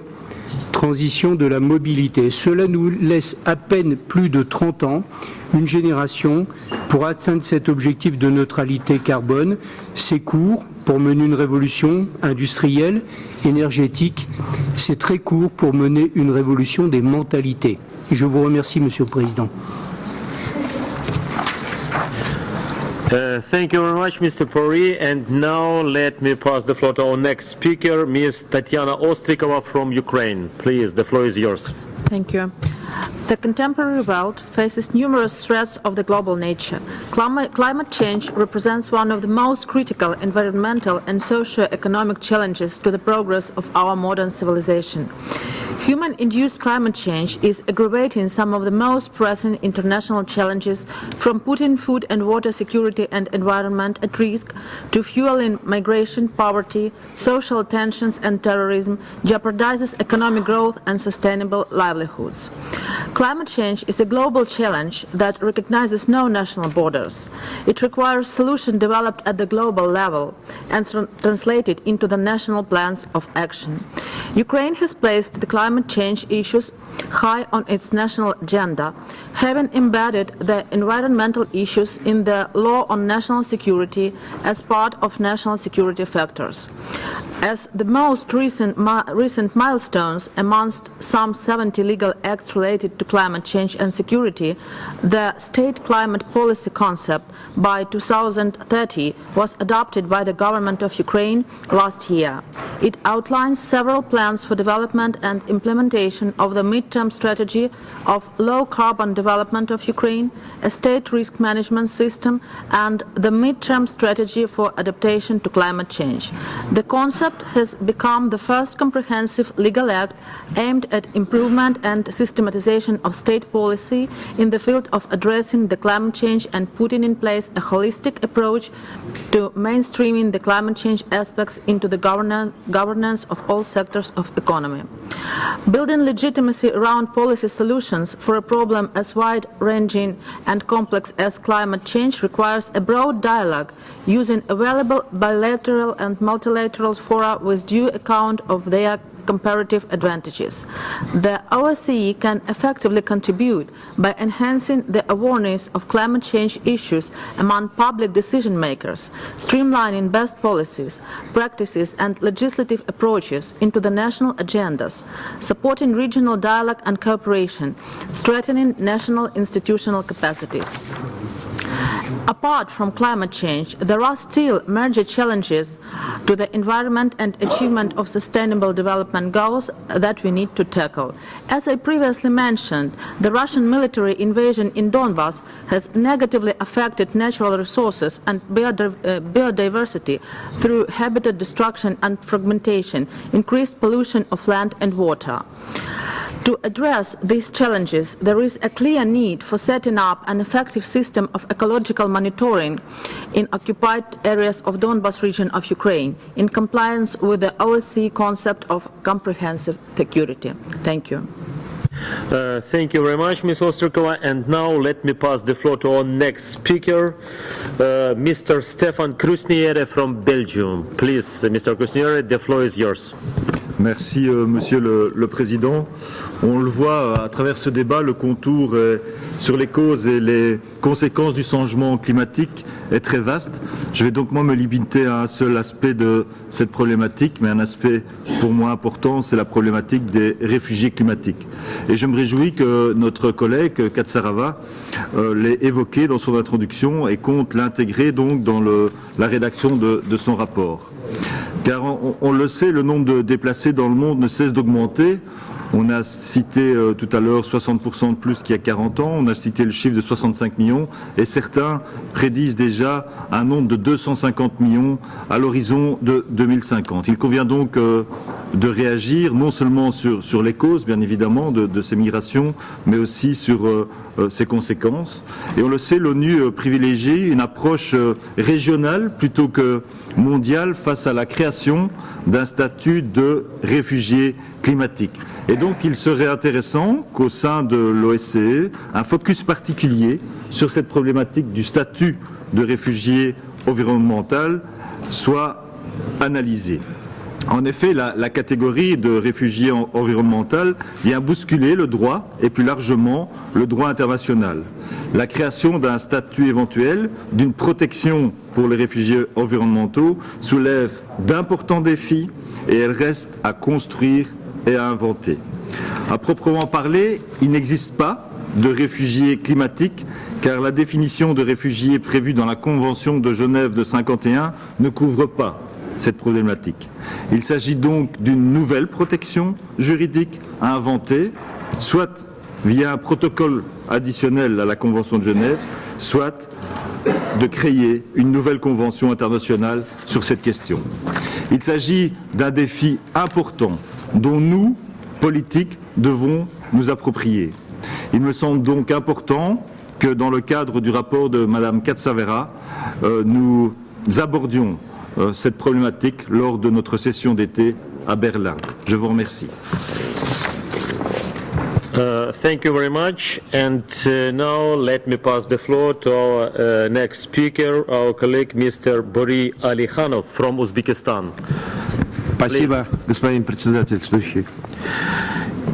transition de la mobilité. Cela nous laisse à peine plus de 30 ans, une génération, pour atteindre cet objectif de neutralité carbone. C'est court pour mener une révolution industrielle, énergétique. C'est très court pour mener une révolution des mentalités. Et je vous remercie, Monsieur le Président. Thank you very much, Mr. Pori. And now let me pass the floor to our next speaker, Ms. Tatiana Ostrikova from Ukraine. Please, the floor is yours. Thank you. The contemporary world faces numerous threats of the global nature. Climate change represents one of the most critical environmental and socio-economic challenges to the progress of our modern civilization. Human-induced climate change is aggravating some of the most pressing international challenges, from putting food and water security and environment at risk to fueling migration, poverty, social tensions and terrorism, jeopardizes economic growth and sustainable livelihoods. Climate change is a global challenge that recognizes no national borders. It requires solutions developed at the global level and translated into the national plans of action. Ukraine has placed the climate change issues high on its national agenda, having embedded the environmental issues in the law on national security as part of national security factors. As the most recent milestones amongst some 70 legal acts related to climate change and security, the State Climate Policy Concept by 2030 was adopted by the government of Ukraine last year. It outlines several plans for development and implementation of the mid-term strategy of low-carbon development of Ukraine, a state risk management system, and the mid-term strategy for adaptation to climate change. The concept has become the first comprehensive legal act aimed at improvement and systematization of state policy in the field of addressing the climate change and putting in place a holistic approach to mainstreaming the climate change aspects into the governance of all sectors of economy. Building legitimacy around policy solutions for a problem as wide-ranging and complex as climate change requires a broad dialogue using available bilateral and multilateral fora with due account of their comparative advantages. The OSCE can effectively contribute by enhancing the awareness of climate change issues among public decision makers, streamlining best policies, practices and legislative approaches into the national agendas, supporting regional dialogue and cooperation, strengthening national institutional capacities. Apart from climate change, there are still major challenges to the environment and achievement of sustainable development goals that we need to tackle. As I previously mentioned, the Russian military invasion in Donbass has negatively affected natural resources and biodiversity through habitat destruction and fragmentation, increased pollution of land and water. To address these challenges, there is a clear need for setting up an effective system of ecological monitoring in occupied areas of Donbas region of Ukraine, in compliance with the OSCE concept of comprehensive security. Thank you. Thank you very much, Ms. Ostrikova. And now let me pass the floor to our next speaker, Mr. Stefan Krusniere from Belgium. Please, Mr. Krusniere, the floor is yours. Merci, Monsieur le Président. On le voit à travers ce débat, le contour sur les causes et les conséquences du changement climatique est très vaste. Je vais donc moi me limiter à un seul aspect de cette problématique, mais un aspect pour moi important, c'est la problématique des réfugiés climatiques. Et je me réjouis que notre collègue Katsarava l'ait évoqué dans son introduction et compte l'intégrer donc dans la rédaction de son rapport. Car on le sait, le nombre de déplacés dans le monde ne cesse d'augmenter. On a cité tout à l'heure 60% de plus qu'il y a 40 ans, on a cité le chiffre de 65 millions et certains prédisent déjà un nombre de 250 millions à l'horizon de 2050. Il convient donc de réagir non seulement sur les causes, bien évidemment, de ces migrations, mais aussi sur ses conséquences. Et on le sait, l'ONU privilégie une approche régionale plutôt que mondiale face à la création d'un statut de réfugié climatique. Et donc il serait intéressant qu'au sein de l'OSCE, un focus particulier sur cette problématique du statut de réfugié environnemental soit analysé. En effet, la catégorie de réfugié environnemental vient bousculer le droit et plus largement le droit international. La création d'un statut éventuel, d'une protection pour les réfugiés environnementaux soulève d'importants défis et elle reste à construire et à inventer. À proprement parler, il n'existe pas de réfugiés climatiques car la définition de réfugié prévue dans la Convention de Genève de 1951 ne couvre pas cette problématique. Il s'agit donc d'une nouvelle protection juridique à inventer, soit via un protocole additionnel à la Convention de Genève, soit de créer une nouvelle convention internationale sur cette question. Il s'agit d'un défi important dont nous, politiques, devons nous approprier. Il me semble donc important que dans le cadre du rapport de Mme Katsavera, nous abordions cette problématique lors de notre session d'été à Berlin. Je vous remercie. Thank you very much. And now let me pass the floor to our next speaker, our colleague Mr. Bori Alikhanov from Uzbekistan. Спасибо, господин председательствующий.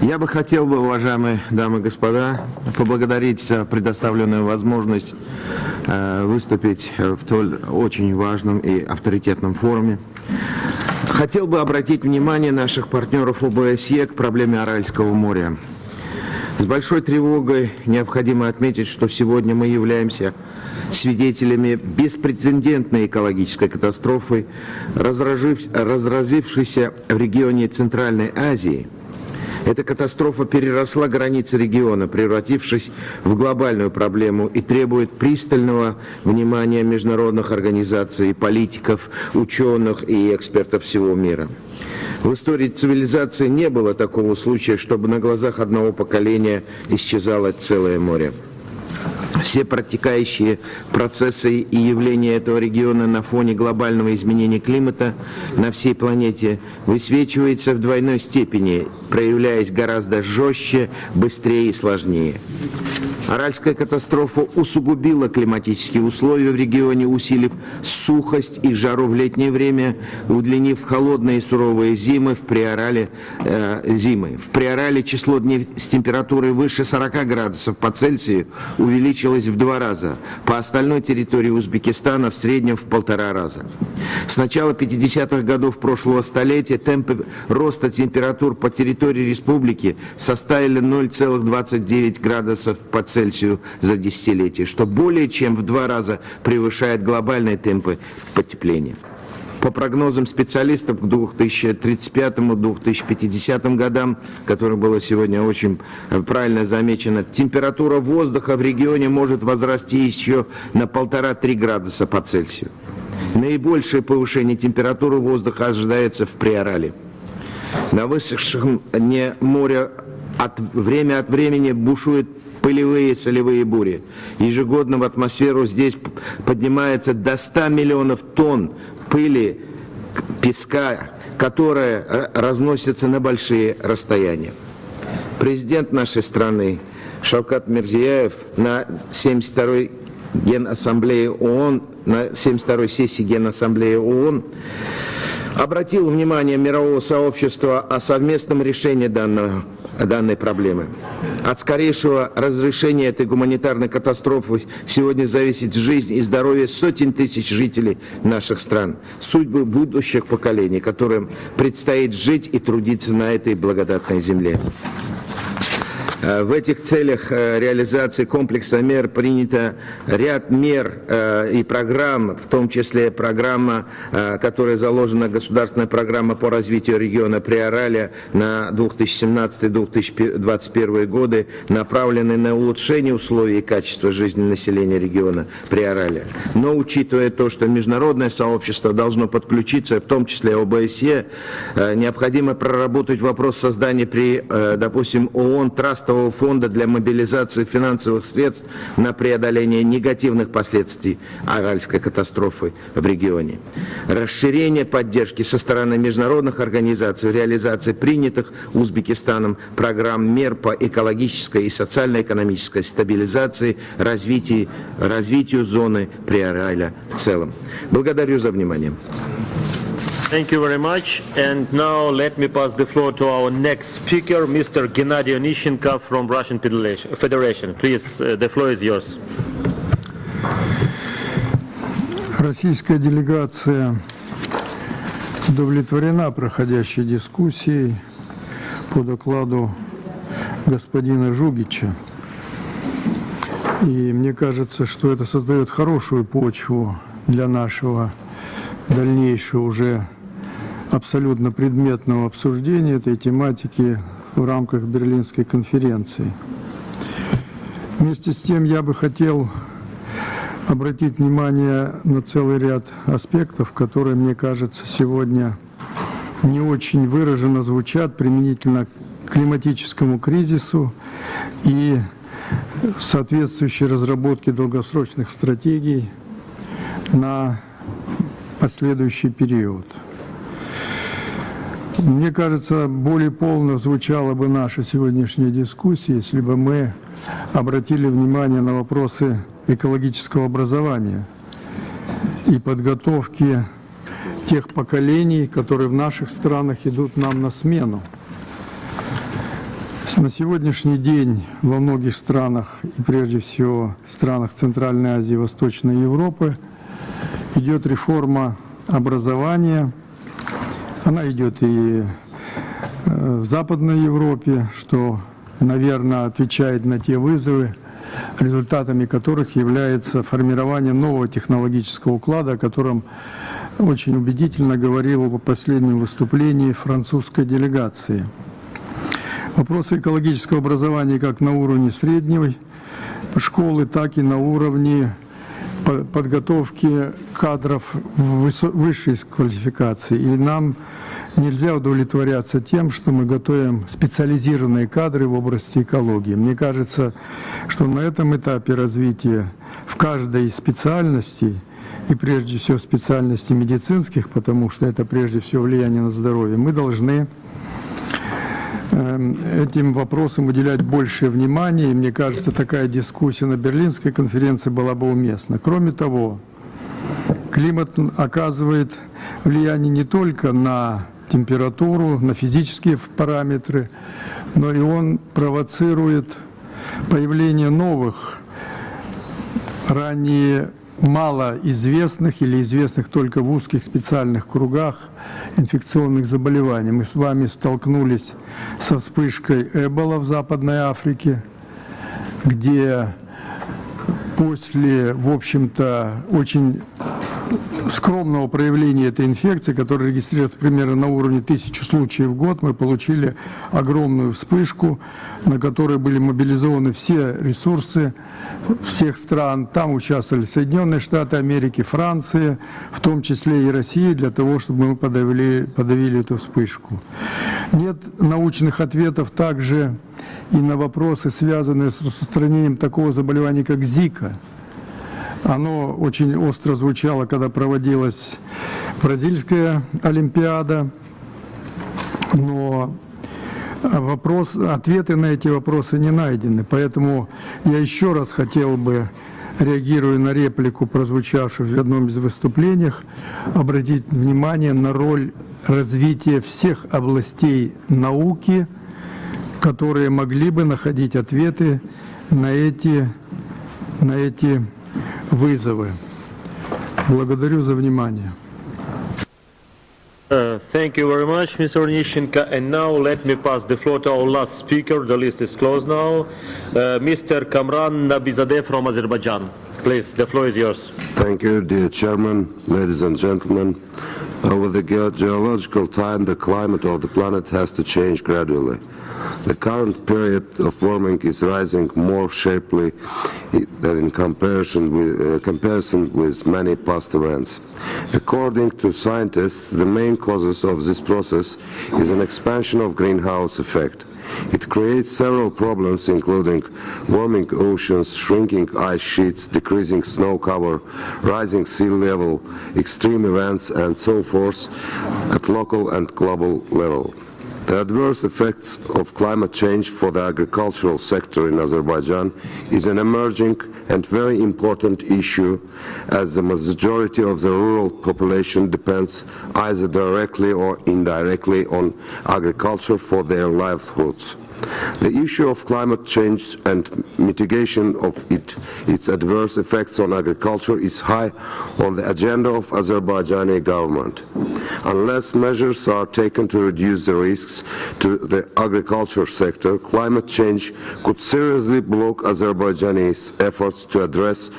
Я бы хотел, уважаемые дамы и господа, поблагодарить за предоставленную возможность выступить в столь очень важном и авторитетном форуме. Хотел бы обратить внимание наших партнеров ОБСЕ к проблеме Аральского моря. С большой тревогой необходимо отметить, что сегодня мы являемся свидетелями беспрецедентной экологической катастрофы, разразившейся в регионе Центральной Азии. Эта катастрофа переросла границы региона, превратившись в глобальную проблему и требует пристального внимания международных организаций, политиков, ученых и экспертов всего мира. В истории цивилизации не было такого случая, чтобы на глазах одного поколения исчезало целое море. Все протекающие процессы и явления этого региона на фоне глобального изменения климата на всей планете высвечиваются в двойной степени, проявляясь гораздо жестче, быстрее и сложнее. Аральская катастрофа усугубила климатические условия в регионе, усилив сухость и жару в летнее время, удлинив холодные и суровые зимы в Приорале. В Приорале число дней с температурой выше 40 градусов по Цельсию увеличилось в 2 раза. По остальной территории Узбекистана в среднем в 1,5 раза. С начала 50-х годов прошлого столетия темпы роста температур по территории республики составили 0,29 градусов по Цельсию за десятилетие, что более чем в 2 раза превышает глобальные темпы потепления. По прогнозам специалистов к 2035-2050 годам, которое было сегодня очень правильно замечено, температура воздуха в регионе может возрасти еще на 1,5-3 градуса по Цельсию. Наибольшее повышение температуры воздуха ожидается в Приорале. На высохшем дне моря время от времени бушуют пылевые и солевые бури. Ежегодно в атмосферу здесь поднимается до 100 миллионов тонн пыли, песка, которая разносится на большие расстояния. Президент нашей страны Шавкат Мирзияев на 72-й Генассамблее ООН, на 72-й сессии Генассамблеи ООН обратил внимание мирового сообщества о совместном решении данной проблемы. От скорейшего разрешения этой гуманитарной катастрофы сегодня зависит жизнь и здоровье сотен тысяч жителей наших стран, судьбы будущих поколений, которым предстоит жить и трудиться на этой благодатной земле. В этих целях реализации комплекса мер принято ряд мер и программ, в том числе программа, которая заложена, государственная программа по развитию региона Приораля на 2017-2021 годы, направленная на улучшение условий и качества жизни населения региона Приораля. Но учитывая то, что международное сообщество должно подключиться, в том числе ОБСЕ, необходимо проработать вопрос создания при, допустим, ООН трастового фонда для мобилизации финансовых средств на преодоление негативных последствий Аральской катастрофы в регионе. Расширение поддержки со стороны международных организаций в реализации принятых Узбекистаном программ мер по экологической и социально-экономической стабилизации, развитию зоны Приораля в целом. Благодарю за внимание. Thank you very much. And now let me pass the floor to our next speaker, Mr. Gennady Onishchenko from Russian Federation. Please, the floor is yours. Российская делегация удовлетворена проходящей дискуссией по докладу господина Жугича. И мне кажется, что это создает хорошую почву для нашего дальнейшего уже абсолютно предметного обсуждения этой тематики в рамках Берлинской конференции. Вместе с тем я бы хотел обратить внимание на целый ряд аспектов, которые, мне кажется, сегодня не очень выраженно звучат применительно к климатическому кризису и соответствующей разработке долгосрочных стратегий на последующий период. Мне кажется, более полно звучала бы наша сегодняшняя дискуссия, если бы мы обратили внимание на вопросы экологического образования и подготовки тех поколений, которые в наших странах идут нам на смену. На сегодняшний день во многих странах, и прежде всего в странах Центральной Азии и Восточной Европы, идет реформа образования. Она идет и в Западной Европе, что, наверное, отвечает на те вызовы, результатами которых является формирование нового технологического уклада, о котором очень убедительно говорил в последнем выступлении французской делегации. Вопросы экологического образования как на уровне средней школы, так и на уровне подготовки кадров высшей квалификации. И нам нельзя удовлетворяться тем, что мы готовим специализированные кадры в области экологии. Мне кажется, что на этом этапе развития в каждой из специальностей, и прежде всего специальностей медицинских, потому что это прежде всего влияние на здоровье, мы должны этим вопросам уделять большее внимание, и мне кажется, такая дискуссия на Берлинской конференции была бы уместна. Кроме того, климат оказывает влияние не только на температуру, на физические параметры, но и он провоцирует появление новых, ранее малоизвестных или известных только в узких специальных кругах инфекционных заболеваний. Мы с вами столкнулись со вспышкой Эбола в Западной Африке, где после, в общем-то, очень скромного проявления этой инфекции, которая регистрируется примерно на уровне 1000 случаев в год, мы получили огромную вспышку, на которой были мобилизованы все ресурсы всех стран. Там участвовали Соединенные Штаты Америки, Франция, в том числе и Россия, для того, чтобы мы подавили эту вспышку. Нет научных ответов также и на вопросы, связанные с распространением такого заболевания, как Зика. Оно очень остро звучало, когда проводилась бразильская Олимпиада, но ответы на эти вопросы не найдены. Поэтому я еще раз хотел бы, реагируя на реплику, прозвучавшую в одном из выступлений, обратить внимание на роль развития всех областей науки, которые могли бы находить ответы на эти вызовы. Благодарю за внимание. Thank you very much, Mr. Onishchenko. And now let me pass the floor to our last speaker. The list is closed now. Mr. Kamran Nabizadeh from Azerbaijan. Please, the floor is yours. Thank you, dear Chairman, ladies and gentlemen. Over the geological time, the climate of the planet has to change gradually. The current period of warming is rising more sharply than in comparison with many past events. According to scientists, the main causes of this process is an expansion of greenhouse effect. It creates several problems, including warming oceans, shrinking ice sheets, decreasing snow cover, rising sea level, extreme events, and so forth at local and global level. The adverse effects of climate change for the agricultural sector in Azerbaijan is an emerging and very important issue, as the majority of the rural population depends either directly or indirectly on agriculture for their livelihoods. The issue of climate change and mitigation of its adverse effects on agriculture is high on the agenda of Azerbaijani government. Unless measures are taken to reduce the risks to the agriculture sector, climate change could seriously block Azerbaijani's efforts to address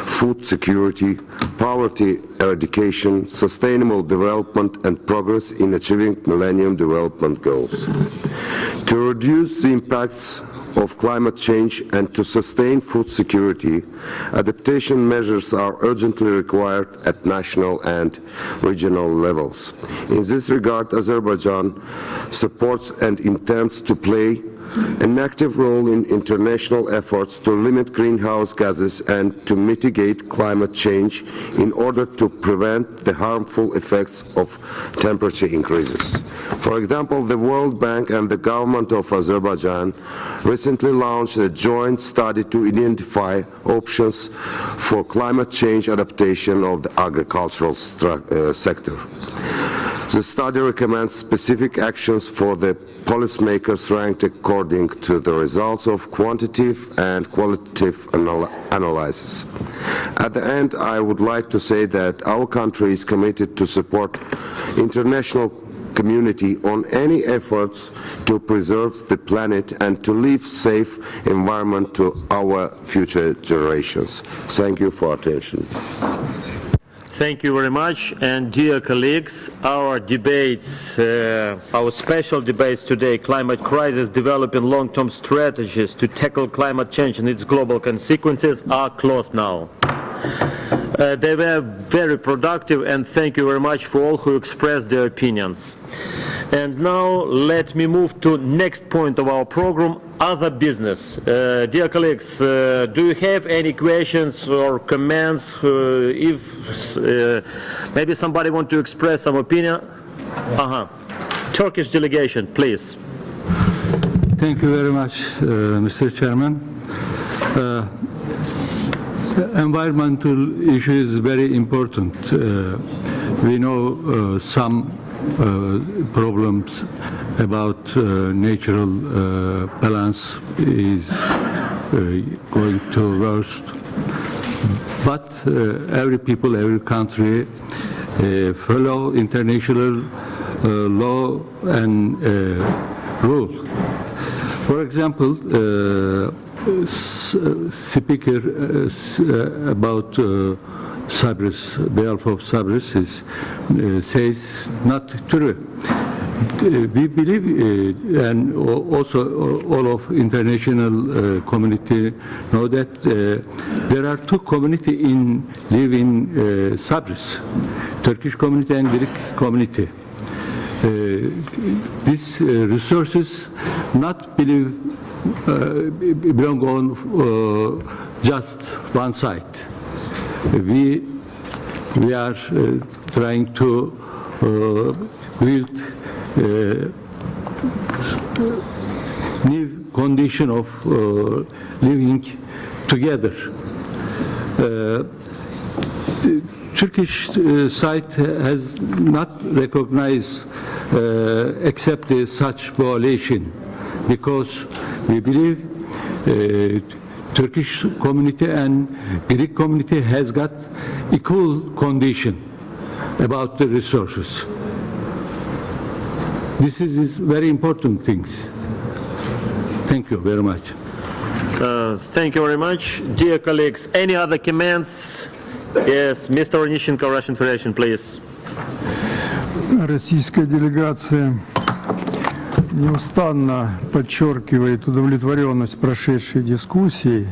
food security, poverty eradication, sustainable development, and progress in achieving Millennium Development Goals. To reduce the impacts of climate change and to sustain food security, adaptation measures are urgently required at national and regional levels. In this regard, Azerbaijan supports and intends to play an active role in international efforts to limit greenhouse gases and to mitigate climate change in order to prevent the harmful effects of temperature increases. For example, the World Bank and the government of Azerbaijan recently launched a joint study to identify options for climate change adaptation of the agricultural sector. The study recommends specific actions for the policymakers ranked according to the results of quantitative and qualitative analysis. At the end, I would like to say that our country is committed to support international community on any efforts to preserve the planet and to leave safe environment to our future generations. Thank you for attention. Thank you very much. And dear colleagues, our debates, our special debates today, climate crisis, developing long-term strategies to tackle climate change and its global consequences, are closed now. They were very productive, and thank you very much for all who expressed their opinions. And now let me move to next point of our program, other business. Dear colleagues, do you have any questions or comments? If maybe somebody want to express some opinion? Turkish delegation, please. Thank you very much, Mr. Chairman. Environmental issue is very important. We know some problems about natural balance is going to worst. But every people, every country follow international law and rule. For example, speaker about Cyprus, behalf of Cyprus, says not true. We believe, and also all of international community know that there are two communities live in Cyprus, Turkish community and Greek community. These resources not belong on just one side. We are trying to build new condition of living together. The Turkish side has not recognized except such violation because we believe Turkish community and Greek community has got equal condition about the resources. This is very important things. Thank you very much. Thank you very much. Dear colleagues, any other comments? Yes, Mr. Onищенко, Russian Federation, please. Российская делегация неустанно подчеркивает удовлетворенность прошедшей дискуссии.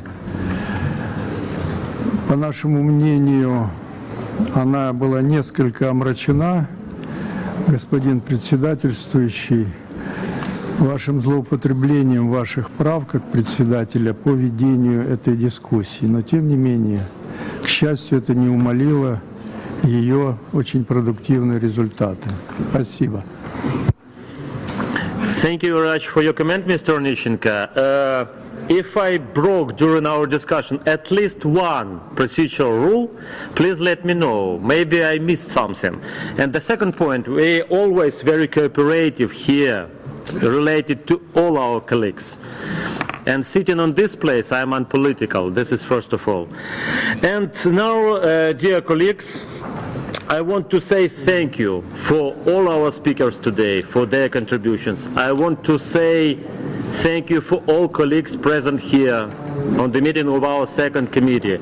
По нашему мнению, она была несколько омрачена, господин председательствующий, вашим злоупотреблением ваших прав как председателя по ведению этой дискуссии. Но тем не менее, к счастью, это не умалило ее очень продуктивные результаты. Спасибо. Thank you very much for your comment, Mr. Onищенко. If I broke during our discussion at least one procedural rule, please let me know. Maybe I missed something. And the second point, we're always very cooperative here, related to all our colleagues. And sitting on this place, I'm unpolitical. This is first of all. And now, dear colleagues, I want to say thank you for all our speakers today, for their contributions. I want to say thank you for all colleagues present here on the meeting of our second committee.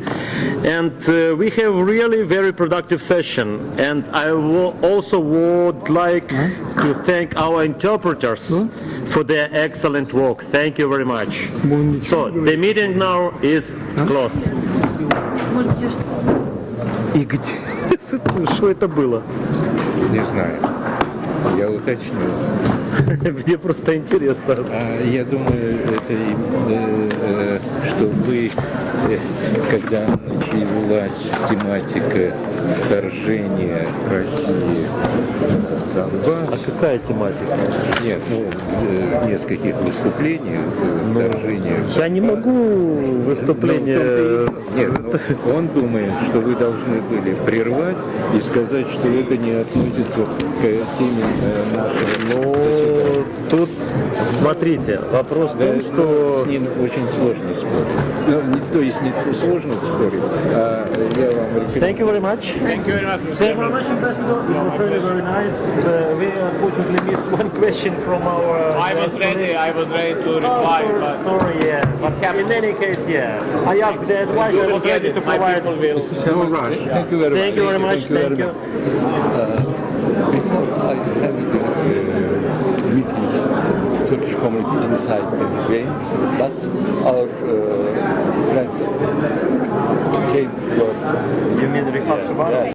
And we have really very productive session. And I also would like to thank our interpreters for their excellent work. Thank you very much. So the meeting now is closed. Что это было? Не знаю. Я уточню. Мне просто интересно. Я думаю, это что вы, когда началась тематика вторжения России в Донбасс... А какая тематика? Нет, в нескольких выступлениях вторжения... Я не могу выступление... Нет, он думает, что вы должны были прервать и сказать, что это не относится к теме нашего... Тут, смотрите, вопрос в том, что... С ним очень сложно спорить. То есть не сложно спорить, а я вам рекомендую. Thank you very much. Thank you very much, Mr. Thank you very much, Ambassador. It was really very nice. We unfortunately missed one question from our... I was ready to reply, but... Sorry, yeah. But in any case, yeah. I asked the advice, I was ready to provide... No rush. Thank you very much. Thank you very much. Thank you. Before I have meeting Turkish community inside the game, but our friends came. You mean Rifat Chuban?